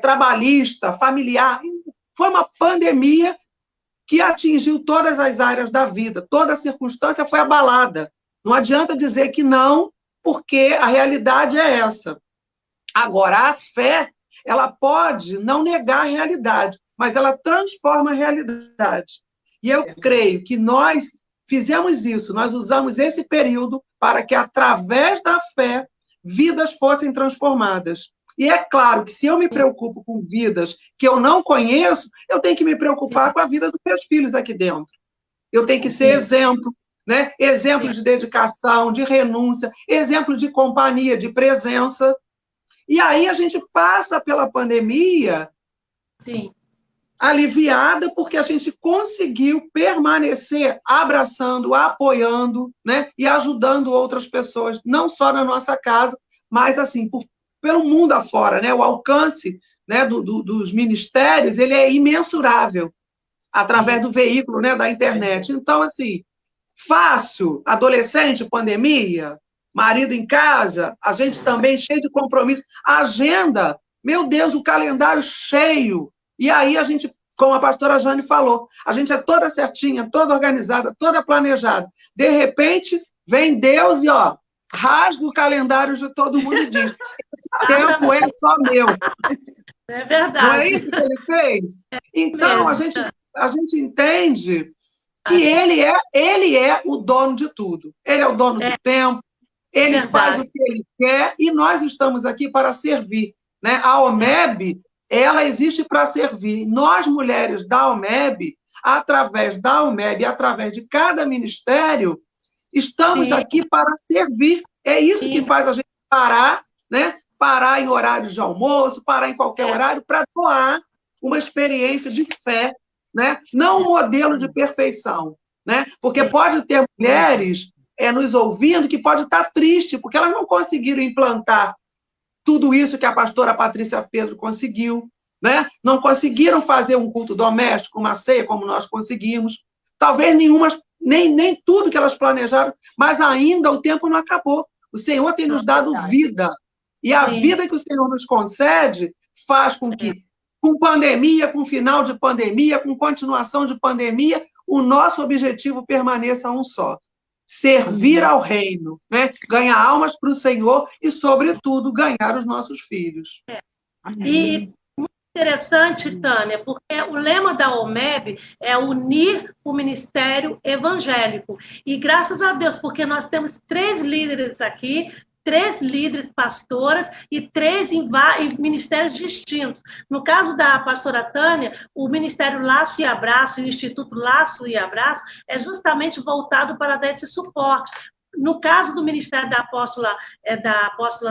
trabalhista, familiar, foi uma pandemia que atingiu todas as áreas da vida, toda a circunstância foi abalada. Não adianta dizer que não, porque a realidade é essa. Agora, a fé, ela pode não negar a realidade, mas ela transforma a realidade. E eu creio que nós fizemos isso, nós usamos esse período para que, através da fé, vidas fossem transformadas. E é claro que se eu me preocupo com vidas que eu não conheço, eu tenho que me preocupar com a vida dos meus filhos aqui dentro. Eu tenho que ser exemplo, né? Exemplo de dedicação, de renúncia, exemplo de companhia, de presença. E aí a gente passa pela pandemia aliviada, porque a gente conseguiu permanecer abraçando, apoiando, né? E ajudando outras pessoas, não só na nossa casa, mas assim, pelo mundo afora, né? O alcance, né, dos ministérios, ele é imensurável através do veículo, né, da internet. Então, assim, fácil, adolescente, pandemia, marido em casa, a gente também cheio de compromisso, agenda, meu Deus, o calendário cheio. E aí a gente, como a pastora Jane falou, a gente é toda certinha, toda organizada, toda planejada. De repente, vem Deus e, ó, rasga o calendário de todo mundo e diz: esse tempo é só meu. É verdade. Não é isso que ele fez? Então, a gente entende que ele é o dono de tudo. Ele é o dono do tempo, ele faz o que ele quer e nós estamos aqui para servir. Né? A OMEB, ela existe para servir. Nós, mulheres da OMEB, através da OMEB, através de cada ministério, estamos aqui para servir. É isso que faz a gente parar, né? Parar em horários de almoço, parar em qualquer horário, para doar uma experiência de fé, né? Não um modelo de perfeição. Né? Porque pode ter mulheres nos ouvindo que pode estar triste, porque elas não conseguiram implantar tudo isso que a pastora Patrícia Pedro conseguiu, né? Não conseguiram fazer um culto doméstico, uma ceia, como nós conseguimos. Talvez nem tudo que elas planejaram, mas ainda o tempo não acabou. O Senhor tem nos dado vida. E a vida que o Senhor nos concede faz com que, com pandemia, com final de pandemia, com continuação de pandemia, o nosso objetivo permaneça um só: servir ao reino, né? Ganhar almas para o Senhor e, sobretudo, ganhar os nossos filhos. E muito interessante, Tânia, porque o lema da OMEB é unir o ministério evangélico. E graças a Deus, porque nós temos 3 líderes aqui, 3 líderes pastoras e 3 em ministérios distintos. No caso da pastora Tânia, o Ministério Laço e Abraço, o Instituto Laço e Abraço, é justamente voltado para dar esse suporte. No caso do Ministério da Apóstola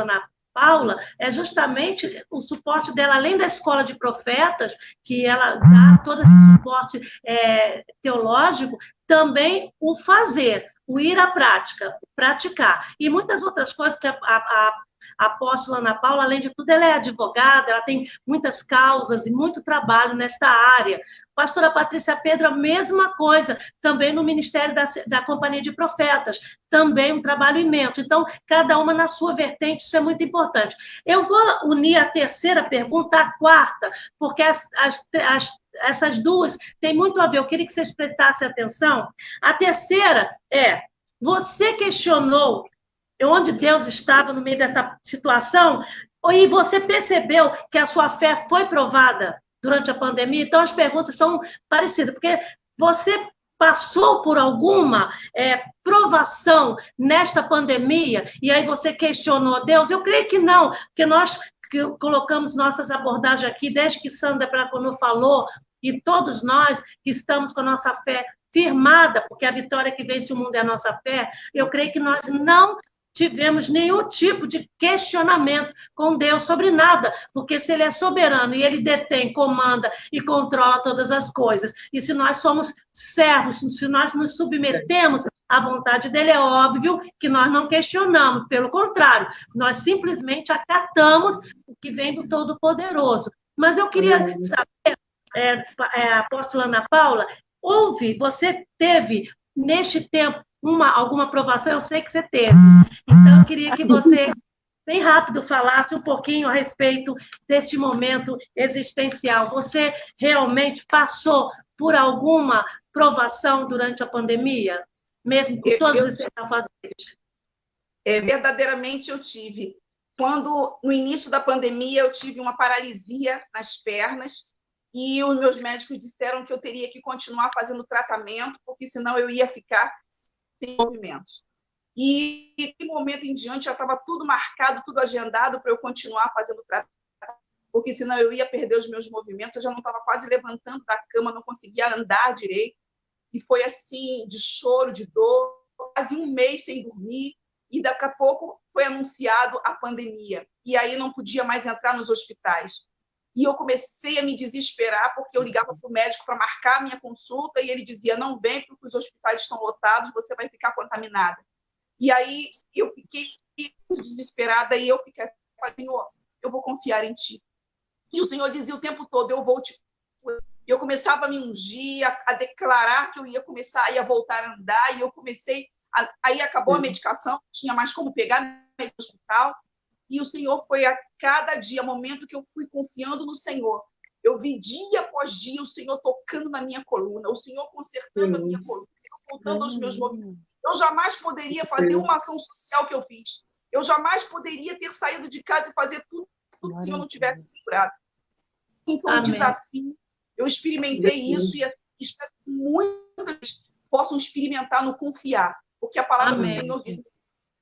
Ana Paula, é justamente o suporte dela, além da escola de profetas, que ela dá todo esse suporte teológico, também o fazer, o ir à prática, o praticar. E muitas outras coisas que a apóstola Ana Paula, além de tudo, ela é advogada, ela tem muitas causas e muito trabalho nesta área. Pastora Patrícia Pedro, a mesma coisa, também no Ministério da Companhia de Profetas, também um trabalho imenso. Então, cada uma na sua vertente, isso é muito importante. Eu vou unir a terceira pergunta à quarta, porque essas duas têm muito a ver. Eu queria que vocês prestassem atenção. A terceira você questionou onde Deus estava no meio dessa situação e você percebeu que a sua fé foi provada durante a pandemia? Então, as perguntas são parecidas, porque você passou por alguma provação nesta pandemia e aí você questionou Deus? Eu creio que não, porque nós que colocamos nossas abordagens aqui, desde que Sandra Braconô falou, e todos nós que estamos com a nossa fé firmada, porque a vitória que vence o mundo é a nossa fé, eu creio que nós não tivemos nenhum tipo de questionamento com Deus sobre nada, porque se Ele é soberano e Ele detém, comanda e controla todas as coisas, e se nós somos servos, se nós nos submetemos à vontade dEle, é óbvio que nós não questionamos, pelo contrário, nós simplesmente acatamos o que vem do Todo-Poderoso. Mas eu queria saber, apóstola Ana Paula, você teve, neste tempo, alguma aprovação? Eu sei que você teve. Então, eu queria que você bem rápido, falasse um pouquinho a respeito deste momento existencial. Você realmente passou por alguma provação durante a pandemia? Mesmo com todos esses afazeres? Verdadeiramente eu tive. Quando, no início da pandemia, eu tive uma paralisia nas pernas e os meus médicos disseram que eu teria que continuar fazendo tratamento, porque senão eu ia ficar sem movimentos. E, de momento em diante, já estava tudo marcado, tudo agendado para eu continuar fazendo tratamento, porque senão eu ia perder os meus movimentos, eu já não estava quase levantando da cama, não conseguia andar direito. E foi assim, de choro, de dor, quase um mês sem dormir. E daqui a pouco foi anunciado a pandemia. E aí não podia mais entrar nos hospitais. E eu comecei a me desesperar, porque eu ligava para o médico para marcar a minha consulta e ele dizia, não vem porque os hospitais estão lotados, você vai ficar contaminada. E aí eu fiquei desesperada e eu fiquei, Senhor, eu vou confiar em Ti. E o Senhor dizia o tempo todo, eu vou te... Eu começava a me ungir, a declarar que eu ia começar a voltar a andar, e eu comecei... Aí acabou a medicação, não tinha mais como pegar no hospital, e o Senhor foi a cada dia, momento que eu fui confiando no Senhor. Eu vi dia após dia o Senhor tocando na minha coluna, o Senhor consertando a minha coluna, voltando aos meus movimentos. Eu jamais poderia fazer uma ação social que eu fiz. Eu jamais poderia ter saído de casa e fazer tudo se eu não tivesse curado. Então, foi um desafio. Eu experimentei isso e espero que muitos possam experimentar no confiar, porque a palavra do Senhor diz,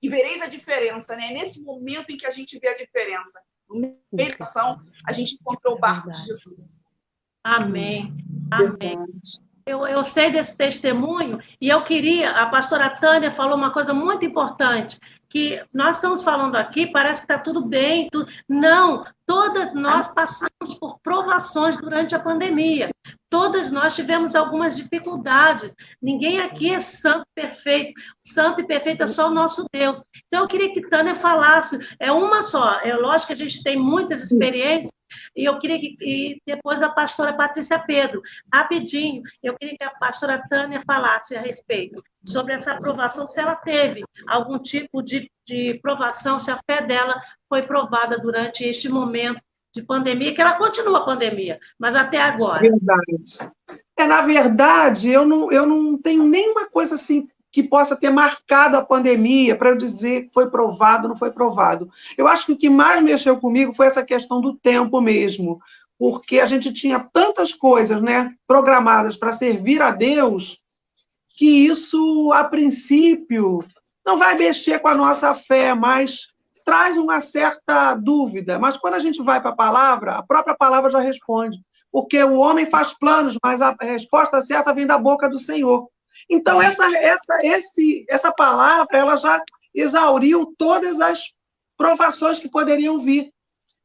e vereis a diferença, né? Nesse momento em que a gente vê a diferença, no meio da ação, a gente encontrou o barco de Jesus. Amém. Amém. Eu sei desse testemunho e eu queria, a pastora Tânia falou uma coisa muito importante, que nós estamos falando aqui, parece que está tudo bem, não, todas nós passamos por provações durante a pandemia, todas nós tivemos algumas dificuldades, ninguém aqui é santo e perfeito é só o nosso Deus. Então eu queria que Tânia falasse, é uma só, é lógico que a gente tem muitas experiências, e eu queria que depois a pastora Patrícia Pedro, rapidinho, eu queria que a pastora Tânia falasse a respeito sobre essa aprovação, se ela teve algum tipo de provação, se a fé dela foi provada durante este momento de pandemia, que ela continua a pandemia, mas até agora. Verdade. Na verdade, eu não tenho nenhuma coisa assim que possa ter marcado a pandemia para eu dizer que foi provado ou não foi provado. Eu acho que o que mais mexeu comigo foi essa questão do tempo mesmo, porque a gente tinha tantas coisas, né, programadas para servir a Deus, que isso, a princípio, não vai mexer com a nossa fé, mas traz uma certa dúvida. Mas quando a gente vai para a própria palavra já responde, porque o homem faz planos, mas a resposta certa vem da boca do Senhor. Então, essa palavra, ela já exauriu todas as provações que poderiam vir.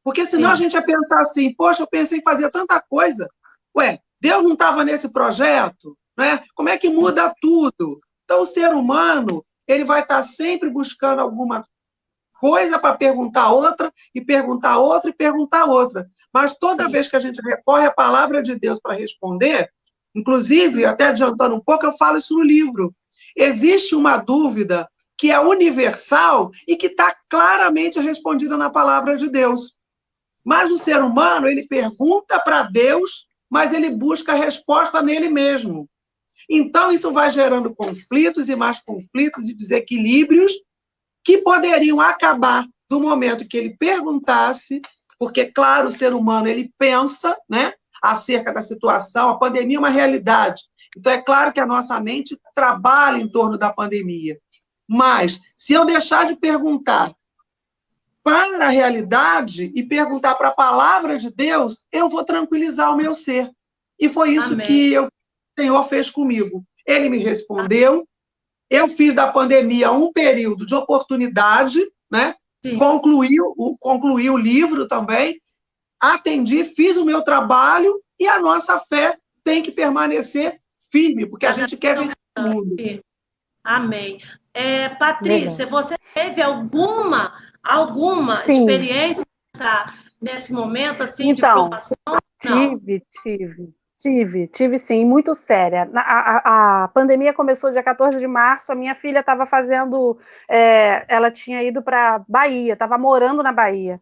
Porque senão a gente ia pensar assim, poxa, eu pensei em fazer tanta coisa. Ué, Deus não estava nesse projeto? Né? Como é que muda tudo? Então, o ser humano, ele vai estar sempre buscando alguma coisa para perguntar outra, e perguntar outra, e perguntar outra. Mas toda vez que a gente recorre à palavra de Deus para responder, inclusive, até adiantando um pouco, eu falo isso no livro. Existe uma dúvida que é universal e que está claramente respondida na palavra de Deus. Mas o ser humano, ele pergunta para Deus, mas ele busca a resposta nele mesmo. Então, isso vai gerando conflitos e mais conflitos e desequilíbrios que poderiam acabar do momento que ele perguntasse, porque, claro, o ser humano, ele pensa, né, acerca da situação, a pandemia é uma realidade. Então, é claro que a nossa mente trabalha em torno da pandemia. Mas, se eu deixar de perguntar para a realidade e perguntar para a palavra de Deus, eu vou tranquilizar o meu ser. E foi isso que o Senhor fez comigo. Ele me respondeu, eu fiz da pandemia um período de oportunidade, né? Concluí o livro também, atendi, fiz o meu trabalho e a nossa fé tem que permanecer firme, porque a gente quer ver o mundo. Amém. Patrícia, você teve alguma experiência nesse momento assim, de provação? Tive. Tive sim, muito séria. A pandemia começou dia 14 de março, a minha filha estava fazendo, ela tinha ido para Bahia, estava morando na Bahia.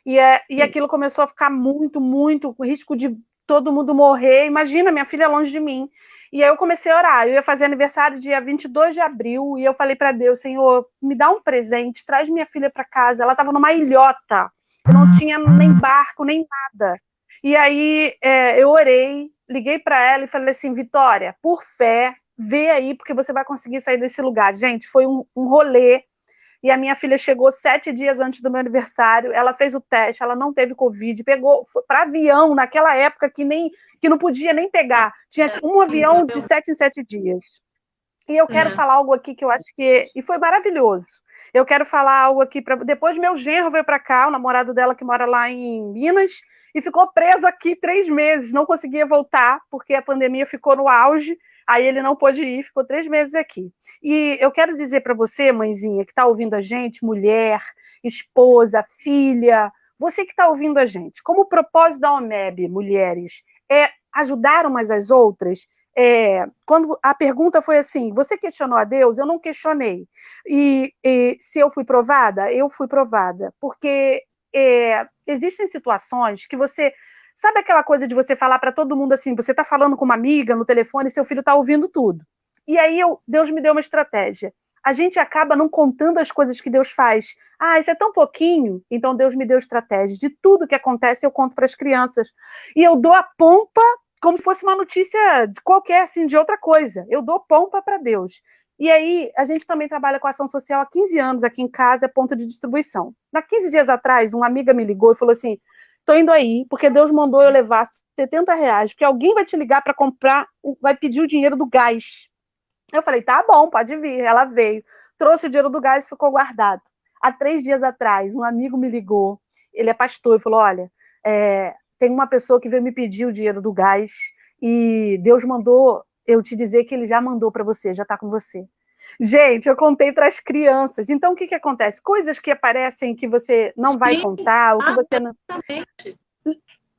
E aquilo começou a ficar muito, muito, com risco de todo mundo morrer. Imagina, minha filha longe de mim. E aí eu comecei a orar. Eu ia fazer aniversário dia 22 de abril, e eu falei para Deus, Senhor, me dá um presente, traz minha filha para casa. Ela estava numa ilhota, eu não tinha nem barco, nem nada. E aí eu orei, liguei para ela e falei assim, Vitória, por fé, vê aí, porque você vai conseguir sair desse lugar. Gente, foi um rolê. E a minha filha chegou 7 dias antes do meu aniversário, ela fez o teste, ela não teve Covid, pegou para avião, naquela época que não podia nem pegar. Tinha um avião de 7 em 7 dias. E eu quero falar algo aqui que eu acho que... E foi maravilhoso. Eu quero falar algo aqui para... Depois meu genro veio para cá, o namorado dela que mora lá em Minas, e ficou preso aqui 3 meses, não conseguia voltar, porque a pandemia ficou no auge, aí ele não pôde ir, ficou 3 meses aqui. E eu quero dizer para você, mãezinha, que está ouvindo a gente, mulher, esposa, filha, você que está ouvindo a gente, como o propósito da OMEB, mulheres, é ajudar umas às outras. Quando a pergunta foi assim, você questionou a Deus? Eu não questionei. E se eu fui provada? Eu fui provada. Porque existem situações que você... Sabe aquela coisa de você falar para todo mundo assim, você está falando com uma amiga no telefone e seu filho está ouvindo tudo. E aí Deus me deu uma estratégia. A gente acaba não contando as coisas que Deus faz. Ah, isso é tão pouquinho. Então Deus me deu estratégia. De tudo que acontece eu conto para as crianças. E eu dou a pompa como se fosse uma notícia qualquer, assim, de outra coisa. Eu dou pompa para Deus. E aí, a gente também trabalha com ação social há 15 anos aqui em casa, é ponto de distribuição. Há 15 dias atrás, uma amiga me ligou e falou assim, estou indo aí, porque Deus mandou eu levar R$70, porque alguém vai te ligar para comprar, vai pedir o dinheiro do gás. Eu falei, tá bom, pode vir. Ela veio, trouxe o dinheiro do gás e ficou guardado. Há 3 dias atrás, um amigo me ligou, ele é pastor, e falou, olha, tem uma pessoa que veio me pedir o dinheiro do gás e Deus mandou eu te dizer que ele já mandou para você, já está com você. Gente, eu contei para as crianças. Então, o que acontece? Coisas que aparecem que você não vai contar, ou que você não...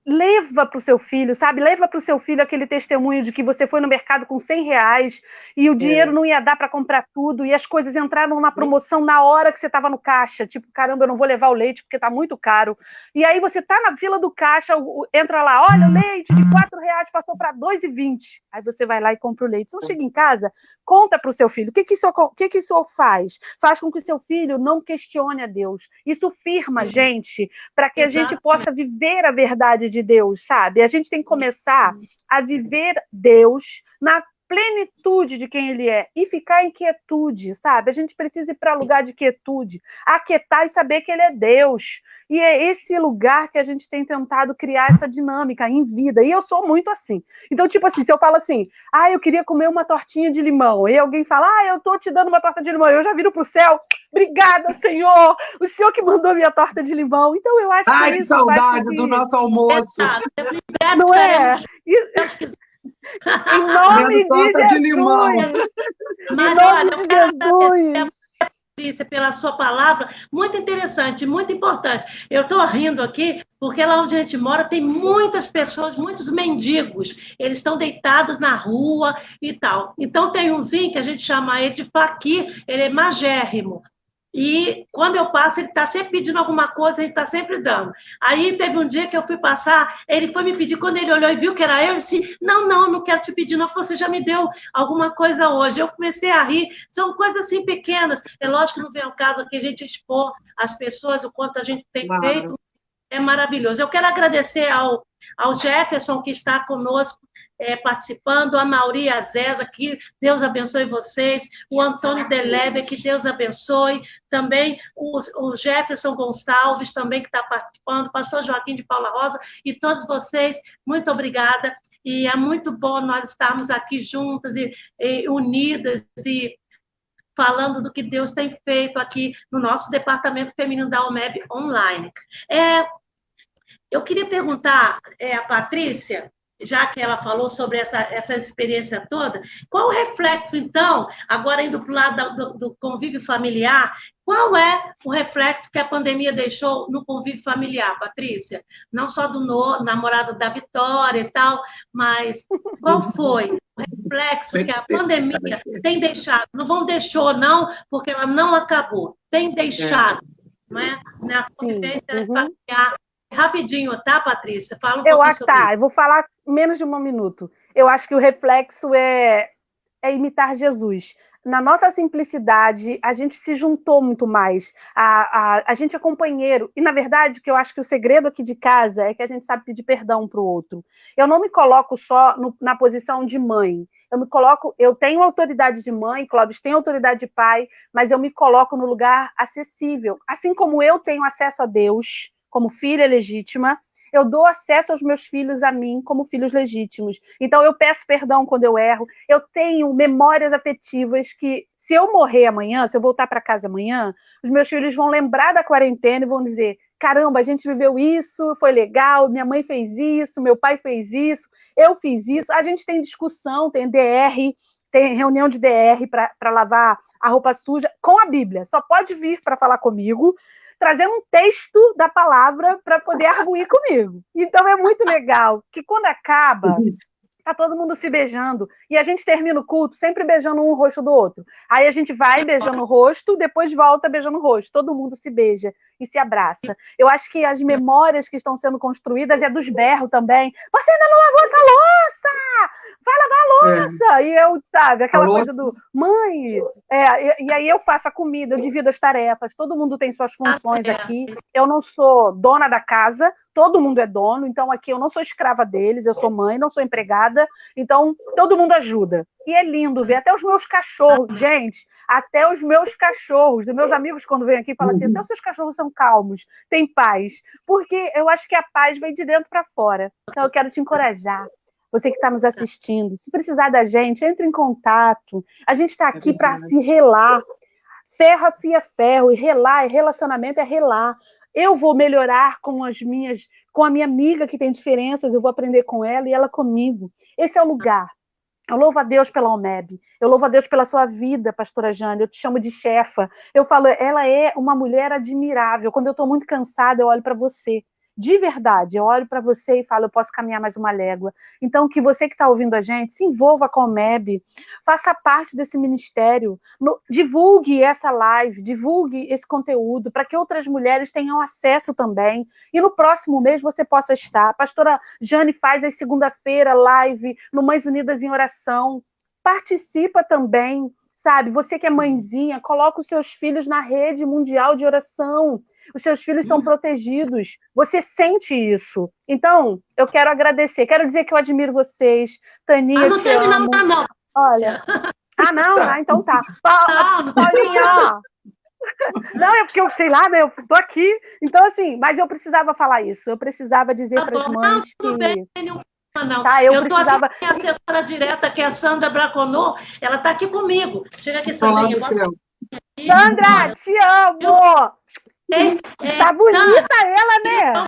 Leva para o seu filho, sabe? Leva para o seu filho aquele testemunho de que você foi no mercado com R$100 e o dinheiro não ia dar para comprar tudo e as coisas entraram na promoção na hora que você estava no caixa. Tipo, caramba, eu não vou levar o leite porque está muito caro. E aí você está na fila do caixa, entra lá, olha, o leite de R$4 passou para R$2,20. Aí você vai lá e compra o leite. Então chega em casa, conta para o seu filho. O que isso faz? Faz com que o seu filho não questione a Deus. Isso firma a gente para que a gente possa viver a verdade de Deus, sabe? A gente tem que começar a viver Deus na plenitude de quem Ele é e ficar em quietude, sabe? A gente precisa ir para lugar de quietude, aquietar e saber que Ele é Deus. E é esse lugar que a gente tem tentado criar essa dinâmica em vida. E eu sou muito assim. Então, tipo assim, se eu falo assim, eu queria comer uma tortinha de limão, e alguém fala, eu tô te dando uma torta de limão, eu já viro pro céu, obrigada, Senhor, o Senhor que mandou minha torta de limão. Então, eu acho que que saudade do nosso almoço. Não é? Em nome de Jesus. Limão. Mas, olha, eu quero agradecer pela sua palavra, muito interessante, muito importante. Eu estou rindo aqui, porque lá onde a gente mora tem muitas pessoas, muitos mendigos, eles estão deitados na rua e tal. Então tem umzinho que a gente chama ele de Faqui, ele é magérrimo. E quando eu passo, ele está sempre pedindo alguma coisa, a gente está sempre dando. Aí teve um dia que eu fui passar, ele foi me pedir, quando ele olhou e viu que era eu, ele disse, não quero te pedir, não, você já me deu alguma coisa hoje. Eu comecei a rir, são coisas assim pequenas. É lógico que não vem ao caso aqui a gente expor as pessoas, o quanto a gente tem feito, é maravilhoso. Eu quero agradecer ao Jefferson, que está conosco, participando, a Mauri, a Zéza, que Deus abençoe vocês, o Antônio Delebe, que Deus abençoe, também o Jefferson Gonçalves, também que está participando, o pastor Joaquim de Paula Rosa, e todos vocês, muito obrigada, e é muito bom nós estarmos aqui juntas e unidas, e falando do que Deus tem feito aqui no nosso Departamento Feminino da OMEB online. Eu queria perguntar a Patrícia, já que ela falou sobre essa experiência toda, qual o reflexo, então, agora indo para o lado do convívio familiar, qual é o reflexo que a pandemia deixou no convívio familiar, Patrícia? Não só do namorado da Vitória e tal, mas qual foi o reflexo que a pandemia tem deixado? Não vão deixou, não, porque ela não acabou. Tem deixado, não é? Na convivência familiar. Rapidinho, tá, Patrícia? Fala um pouquinho sobre isso. Eu vou falar menos de 1 minuto. Eu acho que o reflexo é imitar Jesus. Na nossa simplicidade, a gente se juntou muito mais. A gente é companheiro. E, na verdade, que eu acho que o segredo aqui de casa é que a gente sabe pedir perdão para o outro. Eu não me coloco só na posição de mãe. Eu tenho autoridade de mãe, Clóvis tem autoridade de pai, mas eu me coloco no lugar acessível. Assim como eu tenho acesso a Deus, como filha legítima, eu dou acesso aos meus filhos a mim como filhos legítimos. Então, eu peço perdão quando eu erro. Eu tenho memórias afetivas que, se eu morrer amanhã, se eu voltar para casa amanhã, os meus filhos vão lembrar da quarentena e vão dizer: caramba, a gente viveu isso, foi legal, minha mãe fez isso, meu pai fez isso, eu fiz isso. A gente tem discussão, tem DR, tem reunião de DR para lavar a roupa suja com a Bíblia. Só pode vir para falar comigo, trazer um texto da palavra para poder arguir comigo. Então é muito legal que quando acaba, tá todo mundo se beijando, e a gente termina o culto sempre beijando um o rosto do outro. Aí a gente vai beijando o rosto, depois volta beijando o rosto. Todo mundo se beija e se abraça. Eu acho que as memórias que estão sendo construídas é dos berros também. Você ainda não lavou essa louça! Vai lavar a louça! E eu, sabe, aquela coisa do... Mãe! E aí eu faço a comida, eu divido as tarefas, todo mundo tem suas funções aqui. Eu não sou dona da casa, todo mundo é dono, então aqui eu não sou escrava deles, eu sou mãe, não sou empregada, então todo mundo ajuda. E é lindo ver, até os meus cachorros, gente, até os meus cachorros, os meus amigos quando vêm aqui falam assim, até os seus cachorros são calmos, têm paz, porque eu acho que a paz vem de dentro para fora. Então eu quero te encorajar, você que está nos assistindo, se precisar da gente, entre em contato, a gente está aqui para se relar, ferro afia ferro, e relar, relacionamento é relar. Eu vou melhorar com a minha amiga que tem diferenças, eu vou aprender com ela e ela comigo. Esse é o lugar. Eu louvo a Deus pela OMEB, eu louvo a Deus pela sua vida, pastora Jane, eu te chamo de chefa. Eu falo, ela é uma mulher admirável. Quando eu estou muito cansada, eu olho para você. De verdade, eu olho para você e falo, eu posso caminhar mais uma légua. Então, que você que está ouvindo a gente, se envolva com a OMEB, faça parte desse ministério, divulgue essa live, divulgue esse conteúdo, para que outras mulheres tenham acesso também. E no próximo mês você possa estar. A pastora Jane faz às segunda-feira live no Mães Unidas em Oração. Participa também, sabe? Você que é mãezinha, coloca os seus filhos na rede mundial de oração. Os seus filhos são protegidos. Você sente isso. Então, eu quero agradecer. Quero dizer que eu admiro vocês. Taninha, não terminamos, não. Olha. Não? Então tá. Paulinha, não, é porque eu sei lá, né? Eu tô aqui. Então, assim, mas eu precisava falar isso. Eu precisava dizer para as mães que... Não. Tá, eu precisava... aqui com a minha assessora direta, que é a Sandra Braconô. Ela está aqui comigo. Chega aqui, Sandrinha. Sandra, te amo! Tá bonita ela, né? Então,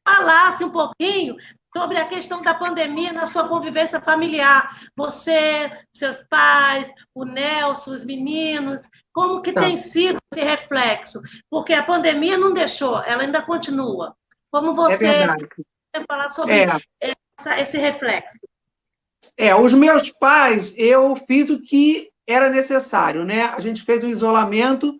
falasse um pouquinho sobre a questão da pandemia na sua convivência familiar. Você, seus pais, o Nelson, os meninos, como que tem sido esse reflexo? Porque a pandemia não deixou, ela ainda continua. Como você quer falar sobre esse reflexo? Os meus pais, eu fiz o que era necessário, né? A gente fez um isolamento,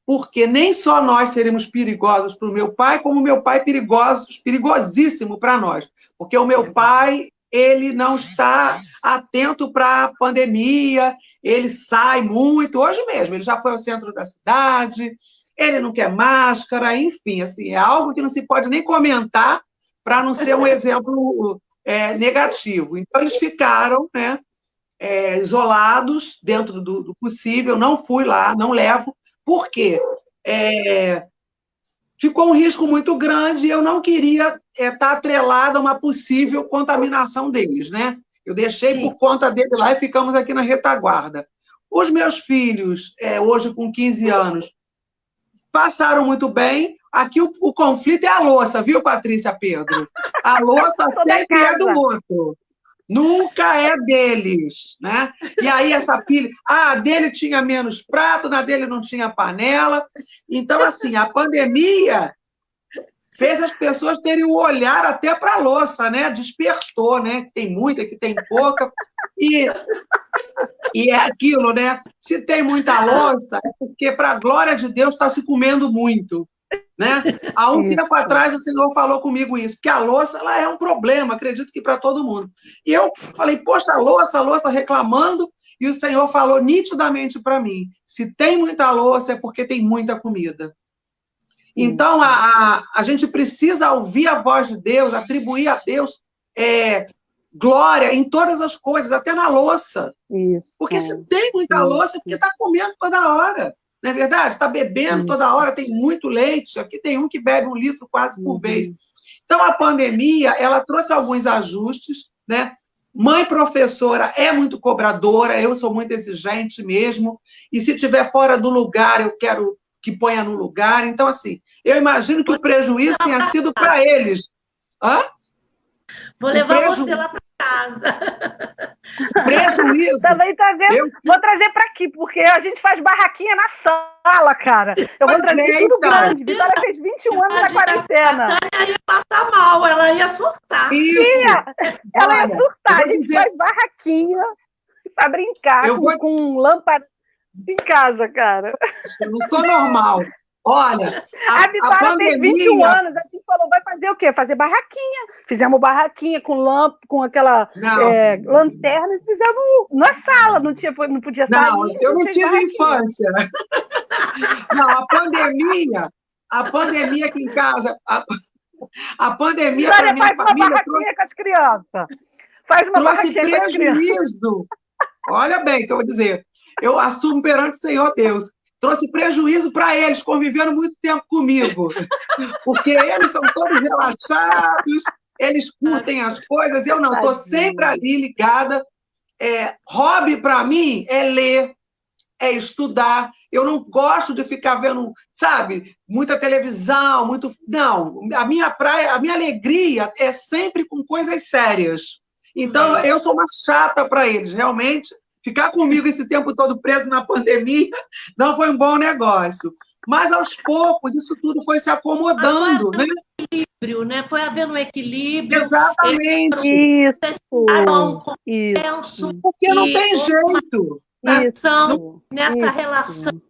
porque nem só nós seremos perigosos para o meu pai, como o meu pai perigosíssimo para nós. Porque o meu pai, ele não está atento para a pandemia, ele sai muito, hoje mesmo, ele já foi ao centro da cidade, ele não quer máscara, enfim, assim, é algo que não se pode nem comentar para não ser um exemplo negativo. Então, eles ficaram, né, isolados dentro do possível, não fui lá, não levo. Por quê? Ficou um risco muito grande e eu não queria estar atrelada a uma possível contaminação deles, né? Eu deixei por conta dele lá e ficamos aqui na retaguarda. Os meus filhos, hoje com 15 anos, passaram muito bem. Aqui o conflito é a louça, viu, Patrícia, Pedro? A louça sempre é do outro. Nunca é deles, né? E aí essa pilha, a dele tinha menos prato, na dele não tinha panela. Então, assim, a pandemia fez as pessoas terem o olhar até para a louça, né? Despertou, né? Tem muita, que tem pouca. E é aquilo, né? Se tem muita louça, é porque, para a glória de Deus, está se comendo muito. Né? Há um tempo atrás o Senhor falou comigo isso, porque a louça ela é um problema, acredito que para todo mundo. E eu falei, poxa, a louça reclamando, e o Senhor falou nitidamente para mim, se tem muita louça é porque tem muita comida. Então, a gente precisa ouvir a voz de Deus, atribuir a Deus glória em todas as coisas, até na louça. Isso. Porque se tem muita louça é porque está comendo toda hora. Não é verdade? Está bebendo toda hora, tem muito leite. Aqui tem um que bebe 1 litro quase por vez. Então, a pandemia, ela trouxe alguns ajustes, né? Mãe professora é muito cobradora, eu sou muito exigente mesmo, e se estiver fora do lugar, eu quero que ponha no lugar. Então, assim, eu imagino que o prejuízo tenha sido para eles. Hã? Vou levar você lá para casa. Prejuízo. Também tá vendo? Vou trazer para aqui, porque a gente faz barraquinha na sala, cara. Eu vou trazer tudo grande. Vitória fez 21 anos na quarentena. A Tânia ia passar mal, ela ia surtar. Ela ia surtar. A gente faz barraquinha para brincar com lâmpada em casa, cara. Eu não sou normal. Olha, a Vitória fez 21 anos, a gente falou, vai fazer o quê? Fazer barraquinha. Fizemos barraquinha com aquela lanterna e fizemos na sala, não podia sair. Não, eu não tive infância. Não, a pandemia aqui em casa, a pandemia para minha família... Faz uma barraquinha com as crianças. Faz uma barraquinha com as crianças. Prejuízo. Olha bem, que eu vou dizer, eu assumo perante o Senhor Deus. Trouxe prejuízo para eles, convivendo muito tempo comigo. Porque eles são todos relaxados, eles curtem as coisas, eu não, estou sempre ali ligada. Hobby para mim é ler, é estudar. Eu não gosto de ficar vendo, sabe, muita televisão, muito. Não, a minha praia, a minha alegria é sempre com coisas sérias. Então, eu sou uma chata para eles, realmente. Ficar comigo esse tempo todo preso na pandemia não foi um bom negócio. Mas, aos poucos, isso tudo foi se acomodando, né? Equilíbrio, né? Foi havendo um equilíbrio. Exatamente. Isso. Porque não tem jeito. Nessa relação.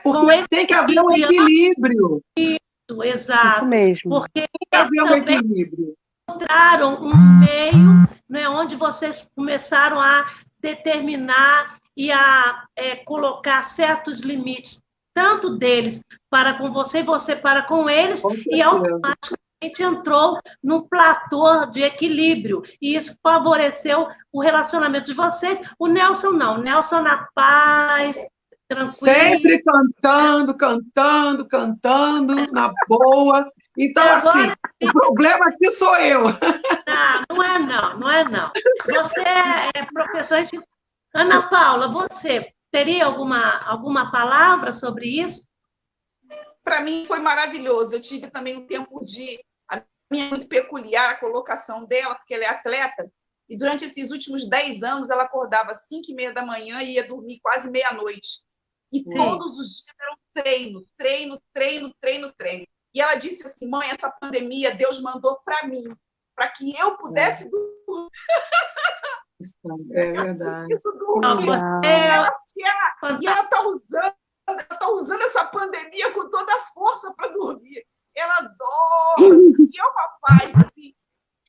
Porque tem que haver um equilíbrio. Isso, exato. Isso mesmo. Porque tem que haver um equilíbrio. Encontraram um meio, né, onde vocês começaram a determinar e a colocar certos limites, tanto deles para com você e você para com eles, e automaticamente entrou num platô de equilíbrio, e isso favoreceu o relacionamento de vocês. O Nelson não, o Nelson na paz, tranquilo. Sempre cantando, na boa. Então, assim, o problema aqui sou eu. Não é não. Você é professora de... Ana Paula, você teria alguma palavra sobre isso? Para mim foi maravilhoso. Eu tive também um tempo a minha é muito peculiar a colocação dela, porque ela é atleta, e durante esses últimos 10 anos ela acordava às 5h30 da manhã e ia dormir quase meia-noite. E todos os dias eram treino. E ela disse assim, mãe, essa pandemia Deus mandou para mim, para que eu pudesse dormir. É verdade. E ela está usando essa pandemia com toda a força para dormir. Ela dorme. E eu, rapaz, assim,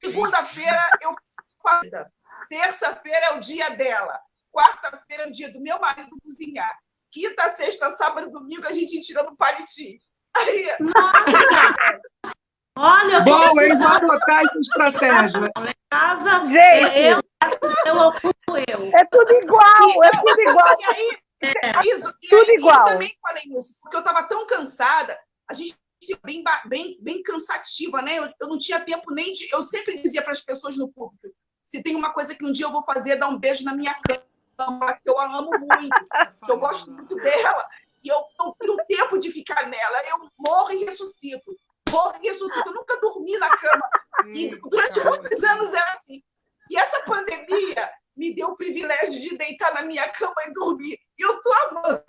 segunda-feira eu faço. Terça-feira é o dia dela. Quarta-feira é o dia do meu marido cozinhar. Quinta, sexta, sábado, domingo, a gente tira no palitinho. Aí... Nossa! Olha, bom, hein? Vou adotar essa estratégia. Em casa, gente, eu ocupo eu. É tudo igual. E aí, tudo igual. Eu também falei isso, porque eu estava tão cansada, a gente fica bem cansativa, né? Eu não tinha tempo nem de... Eu sempre dizia para as pessoas no público, se tem uma coisa que um dia eu vou fazer, é dar um beijo na minha cama, que eu a amo muito, que eu gosto muito dela, e eu não tenho tempo de ficar nela, eu morro e ressuscito. Eu nunca dormi na cama. E durante muitos anos era assim. me deu o privilégio de deitar na minha cama e dormir. E eu tô amando.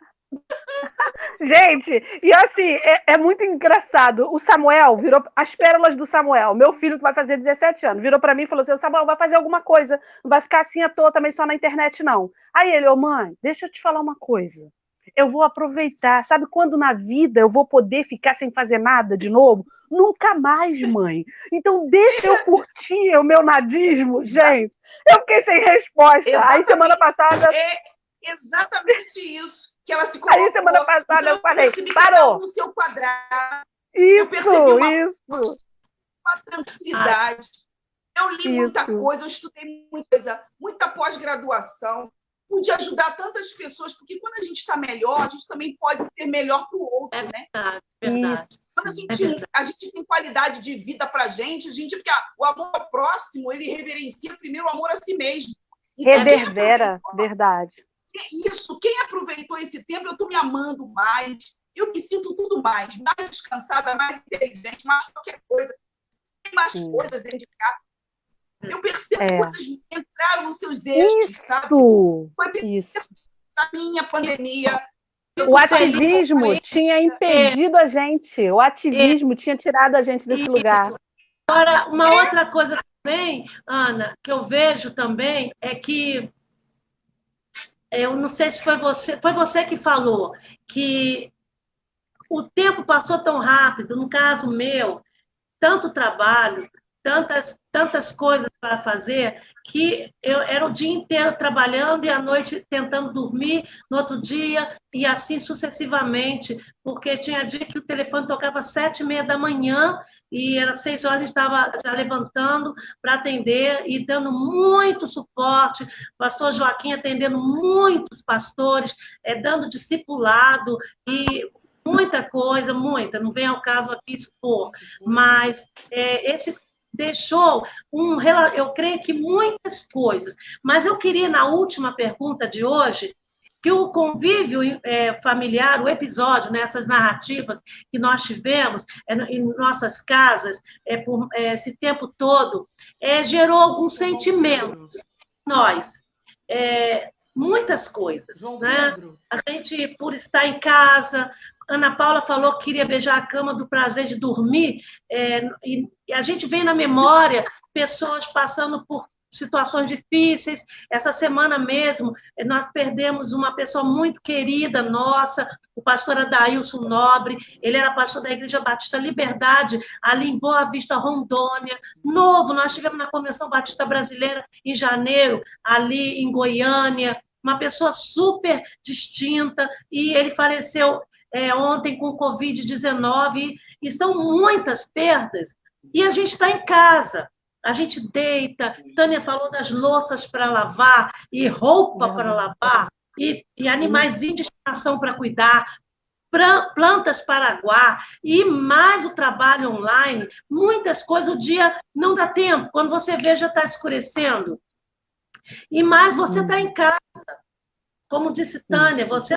Gente, e assim, é muito engraçado. O Samuel virou as pérolas do Samuel, meu filho que vai fazer 17 anos, virou para mim e falou assim: Samuel, vai fazer alguma coisa, não vai ficar assim à toa também só na internet, não. Aí ele, mãe, deixa eu te falar uma coisa. Eu vou aproveitar. Sabe quando na vida eu vou poder ficar sem fazer nada de novo? Nunca mais, mãe. Então deixa eu curtir o meu nadismo, gente. Eu fiquei sem resposta. Exatamente. Aí semana passada... É exatamente isso que ela se colocou. Aí semana passada então, eu falei, parou no seu quadrado. Isso, eu percebi uma tranquilidade. Eu li muita coisa, eu estudei muita coisa, muita pós-graduação. Pude ajudar tantas pessoas, porque quando a gente está melhor, a gente também pode ser melhor para o outro, né? Verdade. Quando a gente tem qualidade de vida para a gente, porque o amor ao próximo, ele reverencia primeiro o amor a si mesmo. Então, reverbera, verdade. Isso, quem aproveitou esse tempo, eu estou me amando mais, eu me sinto tudo mais descansada, mais inteligente, mais qualquer coisa. Tem mais coisas dentro de casa. Eu percebo coisas que entraram nos seus eixos, sabe? Foi a minha pandemia. O ativismo tinha impedido a gente. O ativismo tinha tirado a gente desse lugar. Agora, uma outra coisa também, Ana, que eu vejo também, é que eu não sei se foi você que falou, que o tempo passou tão rápido, no caso meu, tanto trabalho, tantas coisas para fazer, que eu era o dia inteiro trabalhando e à noite tentando dormir, no outro dia, e assim sucessivamente, porque tinha dia que o telefone tocava às 7h30 da manhã, e era 6 horas, estava já levantando para atender e dando muito suporte, pastor Joaquim atendendo muitos pastores, dando discipulado, e muita coisa, não vem ao caso aqui expor, mas esse deixou eu creio que muitas coisas, mas eu queria, na última pergunta de hoje, que o convívio familiar, o episódio, essas narrativas que nós tivemos em nossas casas, por esse tempo todo, gerou alguns sentimentos em nós, muitas coisas, né? A gente, por estar em casa, Ana Paula falou que queria beijar a cama do prazer de dormir, e a gente vem na memória pessoas passando por situações difíceis. Essa semana mesmo, nós perdemos uma pessoa muito querida nossa, o pastor Adailson Nobre, ele era pastor da Igreja Batista Liberdade, ali em Boa Vista, Rondônia, novo, nós tivemos na Convenção Batista Brasileira em janeiro, ali em Goiânia, uma pessoa super distinta, e ele faleceu ontem com Covid-19, e são muitas perdas, e a gente está em casa, a gente deita, Tânia falou das louças para lavar, e roupa para lavar, e animaizinhos de estimação para cuidar, plantas para aguar, e mais o trabalho online, muitas coisas, o dia não dá tempo, quando você vê já está escurecendo, e mais você está em casa, como disse Tânia, você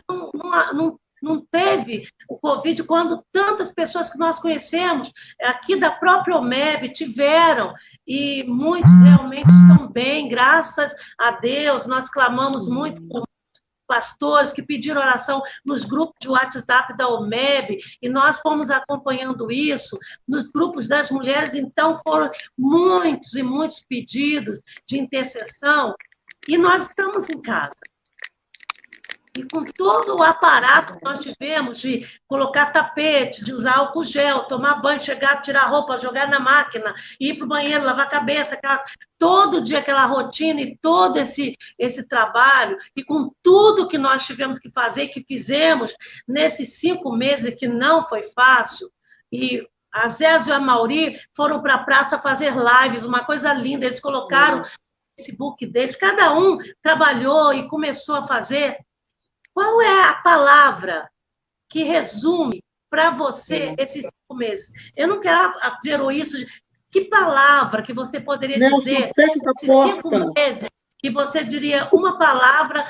não teve o Covid quando tantas pessoas que nós conhecemos, aqui da própria OMEB, tiveram, e muitos realmente estão bem, graças a Deus, nós clamamos muito por pastores que pediram oração nos grupos de WhatsApp da OMEB, e nós fomos acompanhando isso, nos grupos das mulheres, então foram muitos e muitos pedidos de intercessão, e nós estamos em casa. E com todo o aparato que nós tivemos de colocar tapete, de usar álcool gel, tomar banho, chegar, tirar a roupa, jogar na máquina, ir para o banheiro, lavar a cabeça, todo dia aquela rotina e todo esse trabalho, e com tudo que nós tivemos que fazer, que fizemos nesses 5 meses, que não foi fácil, e a Zézio e a Mauri foram para a praça fazer lives, uma coisa linda, eles colocaram no Facebook deles, cada um trabalhou e começou a fazer. Qual é a palavra que resume para você esses 5 meses? Eu não quero gerou isso. Que palavra que você poderia dizer esses 5 meses? Que você diria uma palavra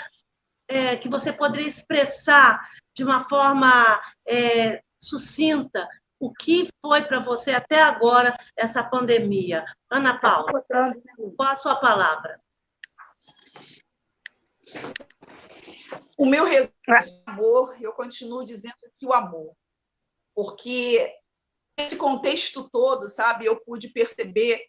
que você poderia expressar de uma forma sucinta o que foi para você até agora essa pandemia? Ana Paula, qual a sua palavra? O meu resumo é amor, eu continuo dizendo que o amor. Porque esse contexto todo, sabe, eu pude perceber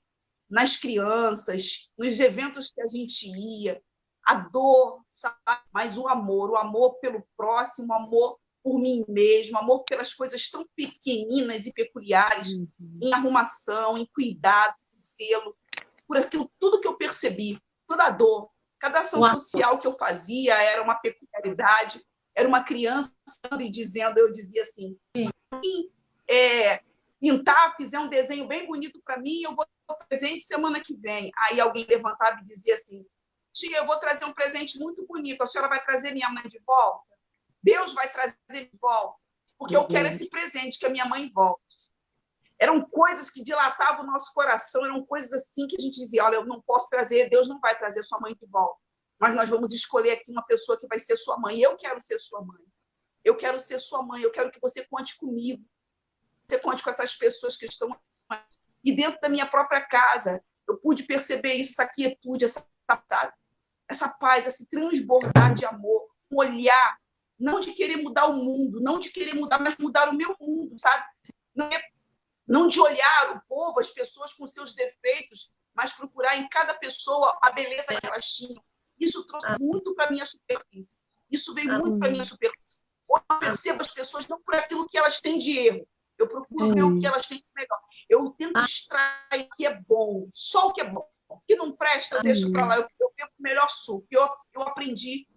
nas crianças, nos eventos que a gente ia, a dor, sabe? Mas o amor pelo próximo, o amor por mim mesmo, amor pelas coisas tão pequeninas e peculiares, em arrumação, em cuidado, em zelo, por aquilo tudo que eu percebi, toda a dor, cada ação social que eu fazia era uma peculiaridade, era uma criança e dizendo, eu dizia assim, pintar, fizer um desenho bem bonito para mim, eu vou dar um presente semana que vem. Aí alguém levantava e dizia assim, tia, eu vou trazer um presente muito bonito, a senhora vai trazer minha mãe de volta? Deus vai trazer de volta? Porque eu quero esse presente, que a minha mãe volte. Eram coisas que dilatavam o nosso coração, eram coisas assim que a gente dizia, olha, eu não posso trazer, Deus não vai trazer sua mãe de volta, mas nós vamos escolher aqui uma pessoa que vai ser sua mãe. Eu quero ser sua mãe. Eu quero ser sua mãe, eu quero que você conte comigo, você conte com essas pessoas que estão aqui. E dentro da minha própria casa, eu pude perceber isso, essa quietude, essa paz, esse transbordar de amor, um olhar, não de querer mudar o mundo, não de querer mudar, mas mudar o meu mundo, sabe? Não de olhar o povo, as pessoas com seus defeitos, mas procurar em cada pessoa a beleza que elas tinham. Isso trouxe muito para a minha superfície. Isso veio muito para a minha superfície. Hoje eu percebo as pessoas não por aquilo que elas têm de erro. Eu procuro ver o que elas têm de melhor. Eu tento extrair o que é bom, só o que é bom. O que não presta, eu deixo para lá. Eu tenho o melhor suco. Eu aprendi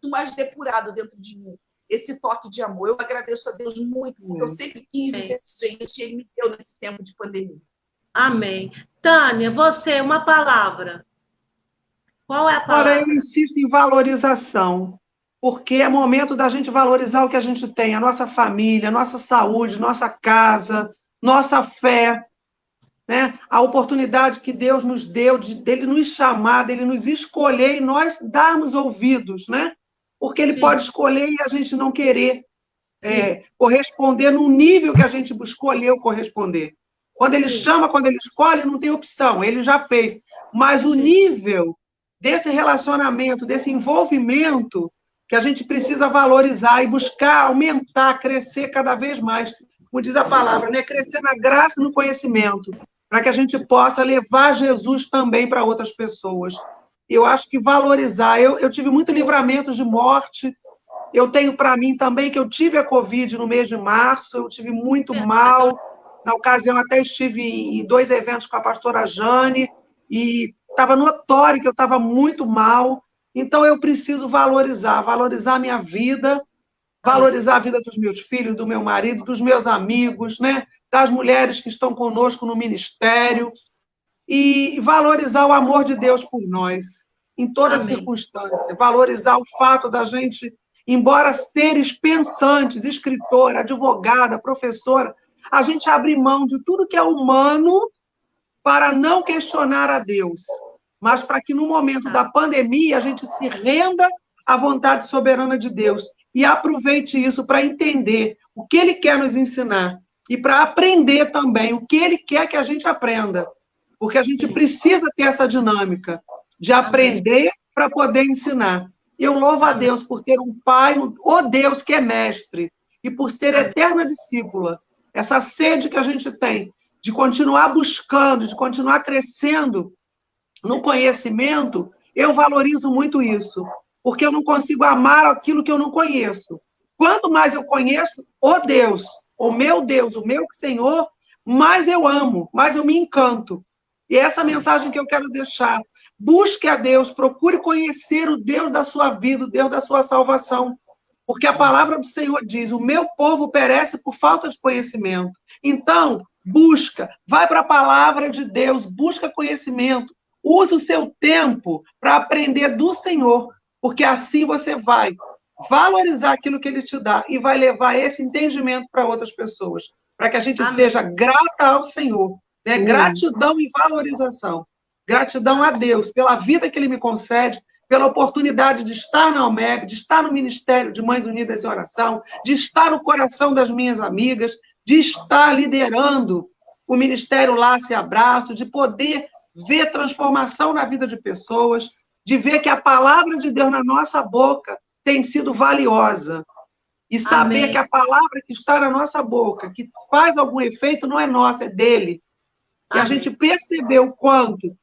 mais depurado dentro de mim, esse toque de amor. Eu agradeço a Deus muito, porque eu sempre quis e desejei isso, e Ele me deu nesse tempo de pandemia. Amém. Tânia, você, uma palavra. Qual é a palavra? Ora, eu insisto em valorização, porque é momento da gente valorizar o que a gente tem, a nossa família, a nossa saúde, nossa casa, nossa fé, né? A oportunidade que Deus nos deu dele nos chamar, dele nos escolher e nós darmos ouvidos, né? Porque ele pode escolher e a gente não querer corresponder no nível que a gente escolheu corresponder. Quando ele chama, quando ele escolhe, não tem opção, ele já fez. Mas o nível desse relacionamento, desse envolvimento, que a gente precisa valorizar e buscar aumentar, crescer cada vez mais, como diz a palavra, né? Crescer na graça e no conhecimento, para que a gente possa levar Jesus também para outras pessoas. Eu acho que valorizar. Eu tive muito livramento de morte. Eu tenho para mim também que eu tive a Covid no mês de março, eu tive muito mal. Na ocasião, até estive em 2 eventos com a pastora Jane, e estava notório que eu estava muito mal. Então, eu preciso valorizar a minha vida, valorizar a vida dos meus filhos, do meu marido, dos meus amigos, né? Das mulheres que estão conosco no ministério, e valorizar o amor de Deus por nós, em toda circunstância. Valorizar o fato da gente, embora seres pensantes, escritora, advogada, professora, a gente abrir mão de tudo que é humano para não questionar a Deus, mas para que no momento da pandemia a gente se renda à vontade soberana de Deus e aproveite isso para entender o que Ele quer nos ensinar e para aprender também o que Ele quer que a gente aprenda, porque a gente precisa ter essa dinâmica de aprender para poder ensinar. Eu louvo a Deus por ter um Pai, o Deus que é mestre, e por ser eterna discípula. Essa sede que a gente tem de continuar buscando, de continuar crescendo no conhecimento, eu valorizo muito isso, porque eu não consigo amar aquilo que eu não conheço. Quanto mais eu conheço o Deus, o meu Senhor, mais eu amo, mais eu me encanto. E essa mensagem que eu quero deixar: busque a Deus, procure conhecer o Deus da sua vida, o Deus da sua salvação. Porque a palavra do Senhor diz: o meu povo perece por falta de conhecimento. Então, busca, vai para a palavra de Deus, busca conhecimento, use o seu tempo para aprender do Senhor, porque assim você vai valorizar aquilo que Ele te dá e vai levar esse entendimento para outras pessoas, para que a gente seja grata ao Senhor, né? Gratidão e valorização. Gratidão a Deus pela vida que Ele me concede, pela oportunidade de estar na UMEB, de estar no Ministério de Mães Unidas em Oração, de estar no coração das minhas amigas, de estar liderando o Ministério Laço e Abraço, de poder ver transformação na vida de pessoas. de ver que a palavra de Deus na nossa boca tem sido valiosa. E saber Amém. que a palavra que está na nossa boca, que faz algum efeito, não é nossa, é dele. E a Amém. gente percebeu o quanto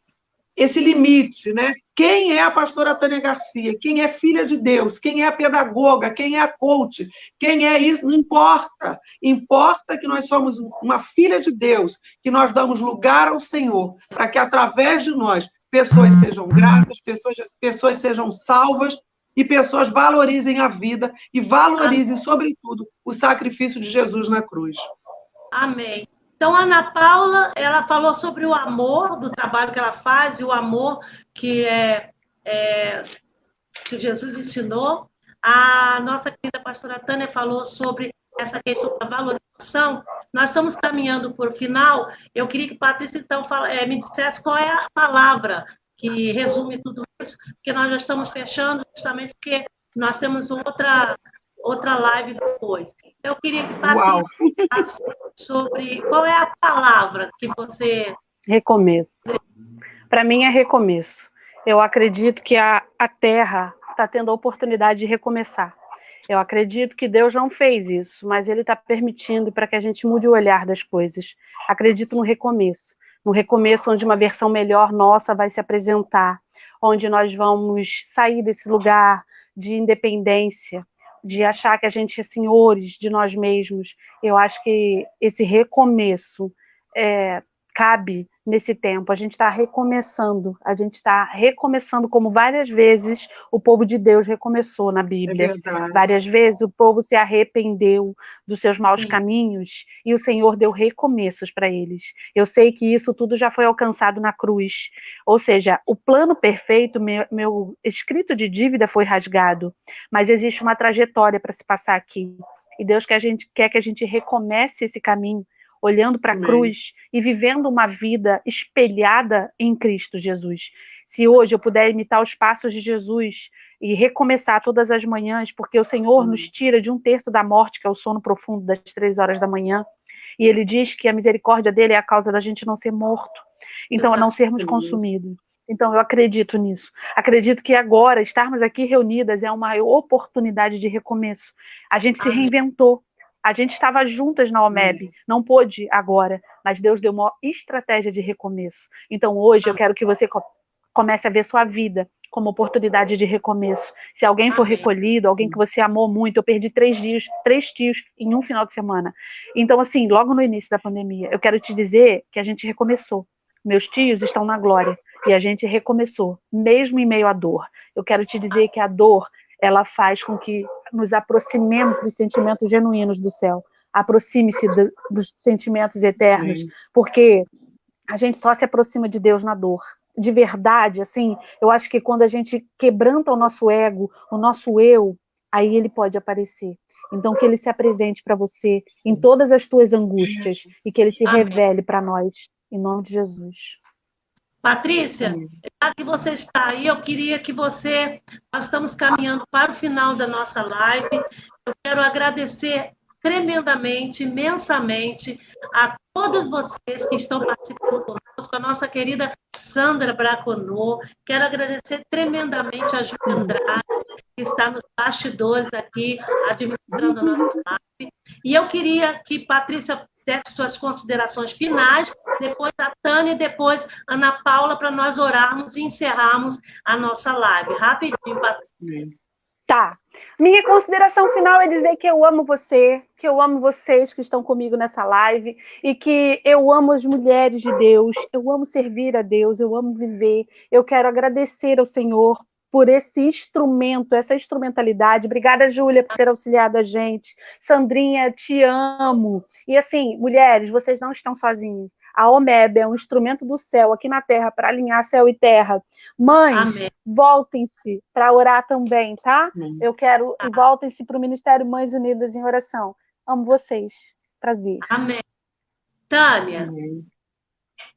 esse limite, né? Quem é a pastora Tânia Garcia? Quem é filha de Deus? Quem é a pedagoga? Quem é a coach? Quem é isso? Não importa. Importa que nós somos uma filha de Deus, que nós damos lugar ao Senhor, para que através de nós pessoas sejam gratas, pessoas sejam salvas e pessoas valorizem a vida e valorizem, sobretudo, o sacrifício de Jesus na cruz. Amém. Então, a Ana Paula, ela falou sobre o amor do trabalho que ela faz e o amor que que Jesus ensinou. A nossa querida pastora Tânia falou sobre essa questão da valorização. Nós estamos caminhando por final. Eu queria que Patrícia, então, me dissesse qual é a palavra que resume tudo isso, porque nós já estamos fechando, justamente porque nós temos outra live depois. Eu queria que Patrícia falasse sobre qual é a palavra que você... Recomeço. Para mim é recomeço. Eu acredito que a Terra está tendo a oportunidade de recomeçar. Eu acredito que Deus não fez isso, mas Ele está permitindo para que a gente mude o olhar das coisas. Acredito no recomeço onde uma versão melhor nossa vai se apresentar, onde nós vamos sair desse lugar de independência, de achar que a gente é senhores de nós mesmos. Eu acho que esse recomeço cabe nesse tempo. A gente está recomeçando como várias vezes o povo de Deus recomeçou na Bíblia. Várias vezes o povo se arrependeu dos seus maus caminhos e o Senhor deu recomeços para eles. Eu sei que isso tudo já foi alcançado na cruz. Ou seja, o plano perfeito, meu escrito de dívida foi rasgado, mas existe uma trajetória para se passar aqui. E Deus quer que a gente recomece esse caminho, olhando para a cruz e vivendo uma vida espelhada em Cristo Jesus. Se hoje eu puder imitar os passos de Jesus e recomeçar todas as manhãs, porque o Senhor nos tira de 1/3 da morte, que é o sono profundo das 3 horas da manhã, e Ele diz que a misericórdia dele é a causa da gente não ser morto, então a não sermos consumidos. Então eu acredito nisso. Acredito que agora estarmos aqui reunidas é uma oportunidade de recomeço. A gente se reinventou. A gente estava juntas na OMEB, não pôde agora, mas Deus deu uma estratégia de recomeço. Então hoje eu quero que você comece a ver sua vida como oportunidade de recomeço. Se alguém for recolhido, alguém que você amou muito, eu perdi 3 tios em um final de semana. Então assim, logo no início da pandemia, eu quero te dizer que a gente recomeçou. Meus tios estão na glória e a gente recomeçou, mesmo em meio à dor. Eu quero te dizer que a dor, ela faz com que nos aproximemos dos sentimentos genuínos do céu. Aproxime-se dos sentimentos eternos, porque a gente só se aproxima de Deus na dor. De verdade, assim, eu acho que quando a gente quebranta o nosso ego, o nosso eu, aí ele pode aparecer. Então, que ele se apresente para você em todas as tuas angústias e que ele se revele para nós, em nome de Jesus. Patrícia, já que você está aí, eu queria que nós estamos caminhando para o final da nossa live, eu quero agradecer tremendamente, imensamente, a todas vocês que estão participando conosco, a nossa querida Sandra Braconô, quero agradecer tremendamente a Júlia Andrade, que está nos bastidores aqui, administrando a nossa live, e eu queria que Patrícia desse suas considerações finais, depois a Tânia e depois a Ana Paula, para nós orarmos e encerrarmos a nossa live. Rapidinho, Patrícia. Tá. Minha consideração final é dizer que eu amo você, que eu amo vocês que estão comigo nessa live e que eu amo as mulheres de Deus, eu amo servir a Deus, eu amo viver. Eu quero agradecer ao Senhor por esse instrumento, essa instrumentalidade. Obrigada, Júlia, por ter auxiliado a gente. Sandrinha, te amo. E assim, mulheres, vocês não estão sozinhas. A OMEB é um instrumento do céu aqui na Terra para alinhar céu e terra. Mães, voltem-se para orar também, tá? Eu quero, e voltem-se para o Ministério Mães Unidas em Oração. Amo vocês. Prazer. Amém. Tânia.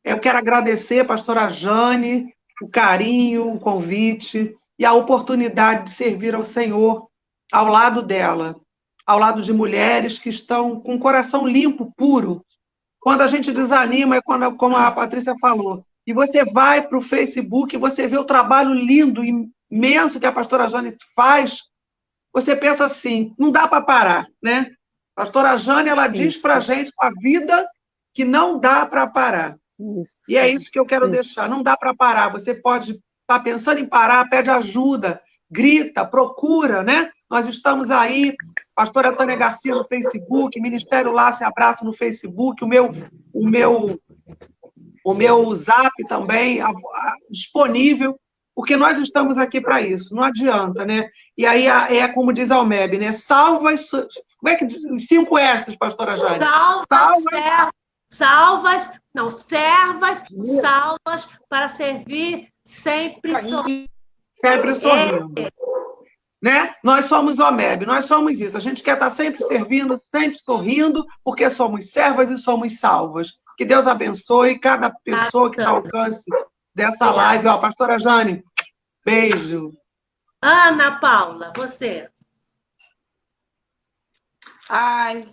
Eu quero agradecer a pastora Jane, o carinho, o convite e a oportunidade de servir ao Senhor ao lado dela, ao lado de mulheres que estão com o coração limpo, puro. Quando a gente desanima, é como a Patrícia falou, e você vai para o Facebook e você vê o trabalho lindo, imenso que a pastora Jane faz, você pensa assim, não dá para parar, né? A pastora Jane, ela diz para a gente a vida que não dá para parar. Isso. E é isso que eu quero deixar, não dá para parar. Você pode estar pensando em parar, pede ajuda, grita, procura, né? Nós estamos aí, pastora Tânia Garcia no Facebook, Ministério Laço e Abraço no Facebook, o meu Zap também disponível, porque nós estamos aqui para isso, não adianta, né? E aí é como diz a Almeb, né? Salva as suas... Como é que diz? 5 S's, pastora Jane. Servas para servir sempre sorrindo. Sempre sorrindo. Né? Nós somos OMEB, nós somos isso. A gente quer estar sempre servindo, sempre sorrindo, porque somos servas e somos salvas. Que Deus abençoe cada pessoa que está ao alcance dessa live. Ó, pastora Jane, beijo. Ana Paula, você. Ai,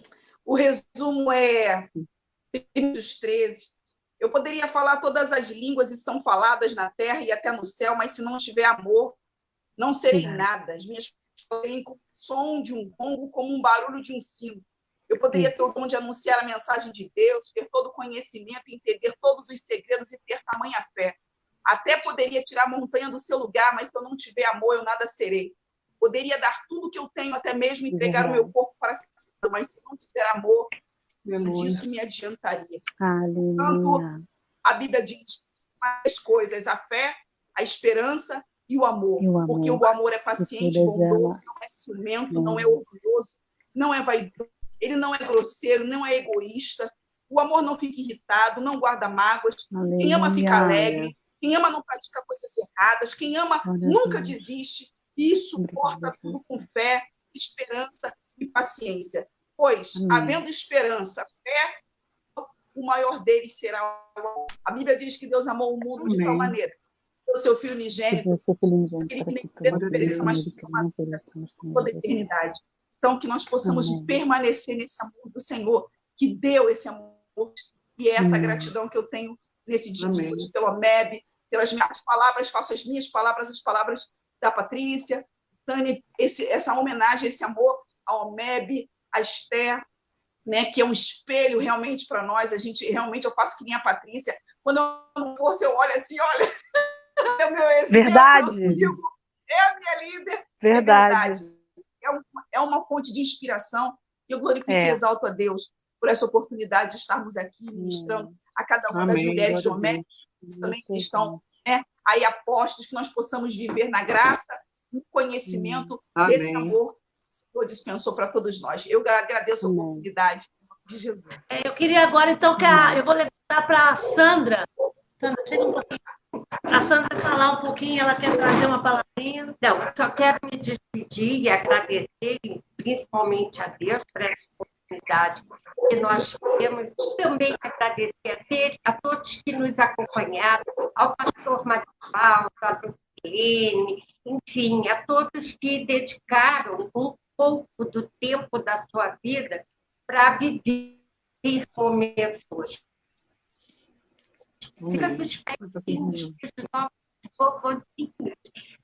o resumo é Coríntios 13. Eu poderia falar todas as línguas e são faladas na terra e até no céu, mas se não tiver amor, não serei nada. As minhas palavras como o som de um gongo, como um barulho de um sino. Eu poderia ter o dom de anunciar a mensagem de Deus, ter todo o conhecimento, entender todos os segredos e ter tamanha fé. Até poderia tirar a montanha do seu lugar, mas se eu não tiver amor, eu nada serei. Poderia dar tudo que eu tenho, até mesmo entregar o meu corpo para ser santo, mas se não tiver amor, disso me adiantaria. Portanto, a Bíblia diz as coisas, a fé, a esperança e o amor. Porque o amor é paciente, bondoso, não é ciumento, não é orgulhoso, não é vaidoso, ele não é grosseiro, não é egoísta. O amor não fica irritado, não guarda mágoas. Quem ama fica alegre. Quem ama não pratica coisas erradas. Quem ama nunca desiste e suporta tudo com fé, esperança e paciência. Pois, havendo esperança, fé, o maior deles será o amor. A Bíblia diz que Deus amou o mundo de tal maneira. O seu Filho unigênito, aquele que nem pereça, mas que ama toda a eternidade. Então, que nós possamos permanecer nesse amor do Senhor, que deu esse amor, e é essa gratidão que eu tenho nesse dia de hoje, pelo MEB, pelas minhas palavras, faço as minhas palavras, as palavras da Patrícia, Tânia, essa homenagem, esse amor ao MEB, a Esther, né, que é um espelho realmente para nós. Realmente, eu faço que nem a Patrícia. Quando eu não fosse, eu olho assim, olha, é o meu exemplo, verdade. Eu sigo, é a minha líder. Verdade. É uma fonte de inspiração. E eu glorifico e exalto a Deus por essa oportunidade de estarmos aqui ministrando a cada uma das mulheres do MEC, também que estão aí apostos, que nós possamos viver na graça, no conhecimento desse amor que o Senhor dispensou para todos nós. Eu agradeço a oportunidade de Jesus. Eu queria agora, então, eu vou levantar para a Sandra. Sandra, chega um pouquinho. A Sandra falar um pouquinho, ela quer trazer uma palavrinha. Não, só quero me despedir e agradecer, principalmente a Deus, por essa oportunidade que nós temos. Também agradecer a todos que nos acompanharam, ao pastor Maripau, à Lucilene, enfim, a todos que dedicaram um pouco do tempo da sua vida para viver momentos. Fica com os pés, os nossos vovozinhos.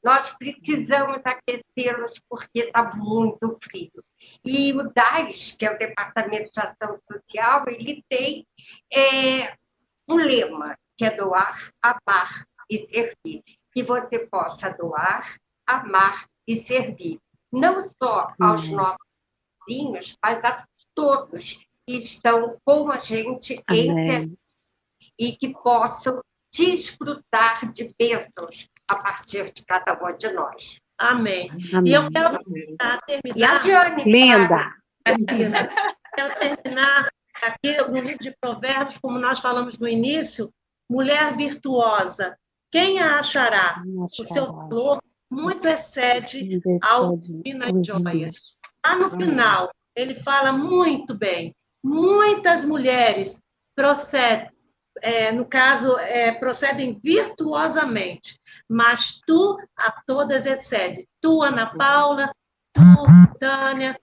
Nós precisamos aquecê-los porque está muito frio. E o DAS, que é o Departamento de Ação Social, ele tem um lema, que é doar, amar e servir. Que você possa doar, amar e servir. Não só aos nossos vizinhos, mas a todos que estão com a gente em e que possam desfrutar de bênçãos a partir de cada uma de nós. Amém. E eu quero terminar. E a Jane, linda. Quero terminar aqui no livro de Provérbios, como nós falamos no início, mulher virtuosa. Quem a achará? O seu valor muito excede ao finas joias. Lá no final, ele fala muito bem. Muitas mulheres procedem virtuosamente, mas tu a todas excede. Tu, Ana Paula, tu, Tânia,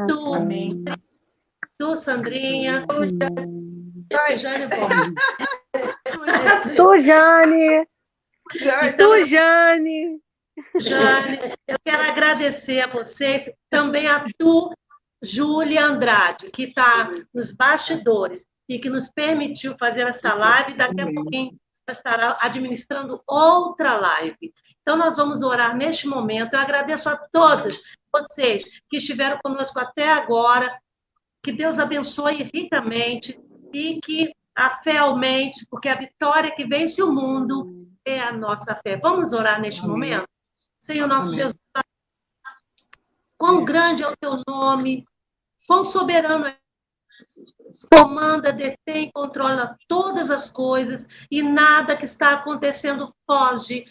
tu, Sandrinha, tu, Jane. Tu, Jane! Jane. Tu, Jane! Jane, eu quero agradecer a vocês, também a tu, Júlia Andrade, que está nos bastidores e que nos permitiu fazer essa live. Daqui a pouquinho estará administrando outra live. Então, nós vamos orar neste momento. Eu agradeço a todos vocês que estiveram conosco até agora. Que Deus abençoe ricamente e que a fé aumente, porque a vitória que vence o mundo é a nossa fé. Vamos orar neste momento? Senhor nosso Deus, quão grande é o teu nome, quão soberano é. Comanda, detém, controla todas as coisas e nada que está acontecendo foge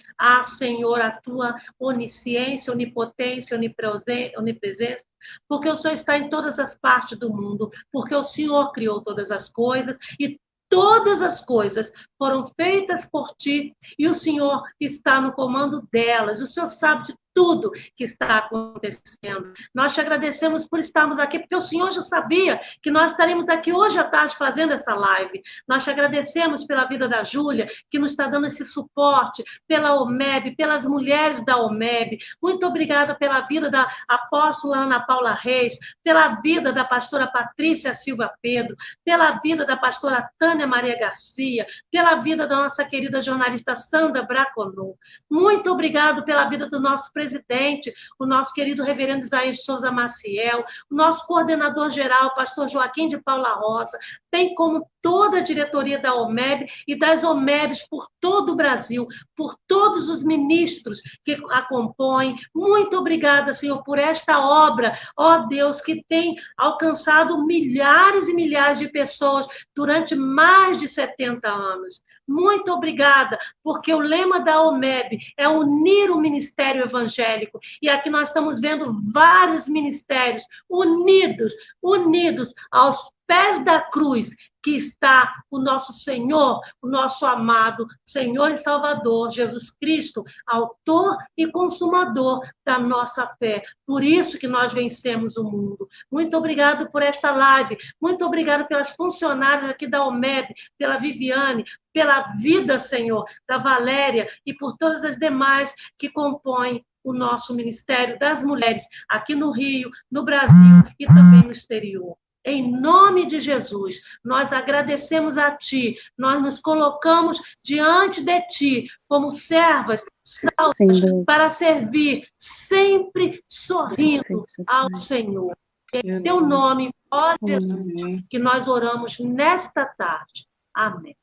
Senhor, a tua onisciência, onipotência, onipresença, porque o Senhor está em todas as partes do mundo, porque o Senhor criou todas as coisas e todas as coisas foram feitas por ti e o Senhor está no comando delas. O Senhor sabe de tudo que está acontecendo. Nós te agradecemos por estarmos aqui, porque o Senhor já sabia que nós estaremos aqui hoje à tarde fazendo essa live. Nós te agradecemos pela vida da Júlia, que nos está dando esse suporte, pela OMEB, pelas mulheres da OMEB. Muito obrigada pela vida da apóstola Ana Paula Reis, pela vida da pastora Patrícia Silva Pedro, pela vida da pastora Tânia Maria Garcia, pela vida da nossa querida jornalista Sandra Braconô. Muito obrigado pela vida do nosso presidente, o nosso querido reverendo Isaías Souza Maciel, o nosso coordenador geral, pastor Joaquim de Paula Rosa, bem como toda a diretoria da OMEB e das OMEBs por todo o Brasil, por todos os ministros que a compõem. Muito obrigada, Senhor, por esta obra, ó Deus, que tem alcançado milhares e milhares de pessoas durante mais de 70 anos. Muito obrigada, porque o lema da OMEB é unir o ministério evangélico. E aqui nós estamos vendo vários ministérios unidos aos pés da cruz, que está o nosso Senhor, o nosso amado Senhor e Salvador, Jesus Cristo, autor e consumador da nossa fé. Por isso que nós vencemos o mundo. Muito obrigado por esta live, muito obrigado pelas funcionárias aqui da OMEB, pela Viviane, pela vida, Senhor, da Valéria e por todas as demais que compõem o nosso Ministério das Mulheres, aqui no Rio, no Brasil e também no exterior. Em nome de Jesus, nós agradecemos a Ti, nós nos colocamos diante de Ti como servas salvas para servir, sempre sorrindo ao Senhor. Em Teu nome, ó Jesus, que nós oramos nesta tarde. Amém.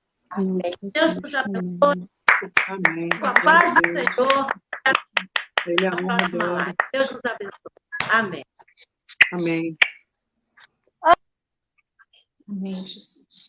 Deus nos abençoe. Com a paz do Senhor. Ele é honra. Deus nos abençoe. Amém. Amém. Amém, Jesus.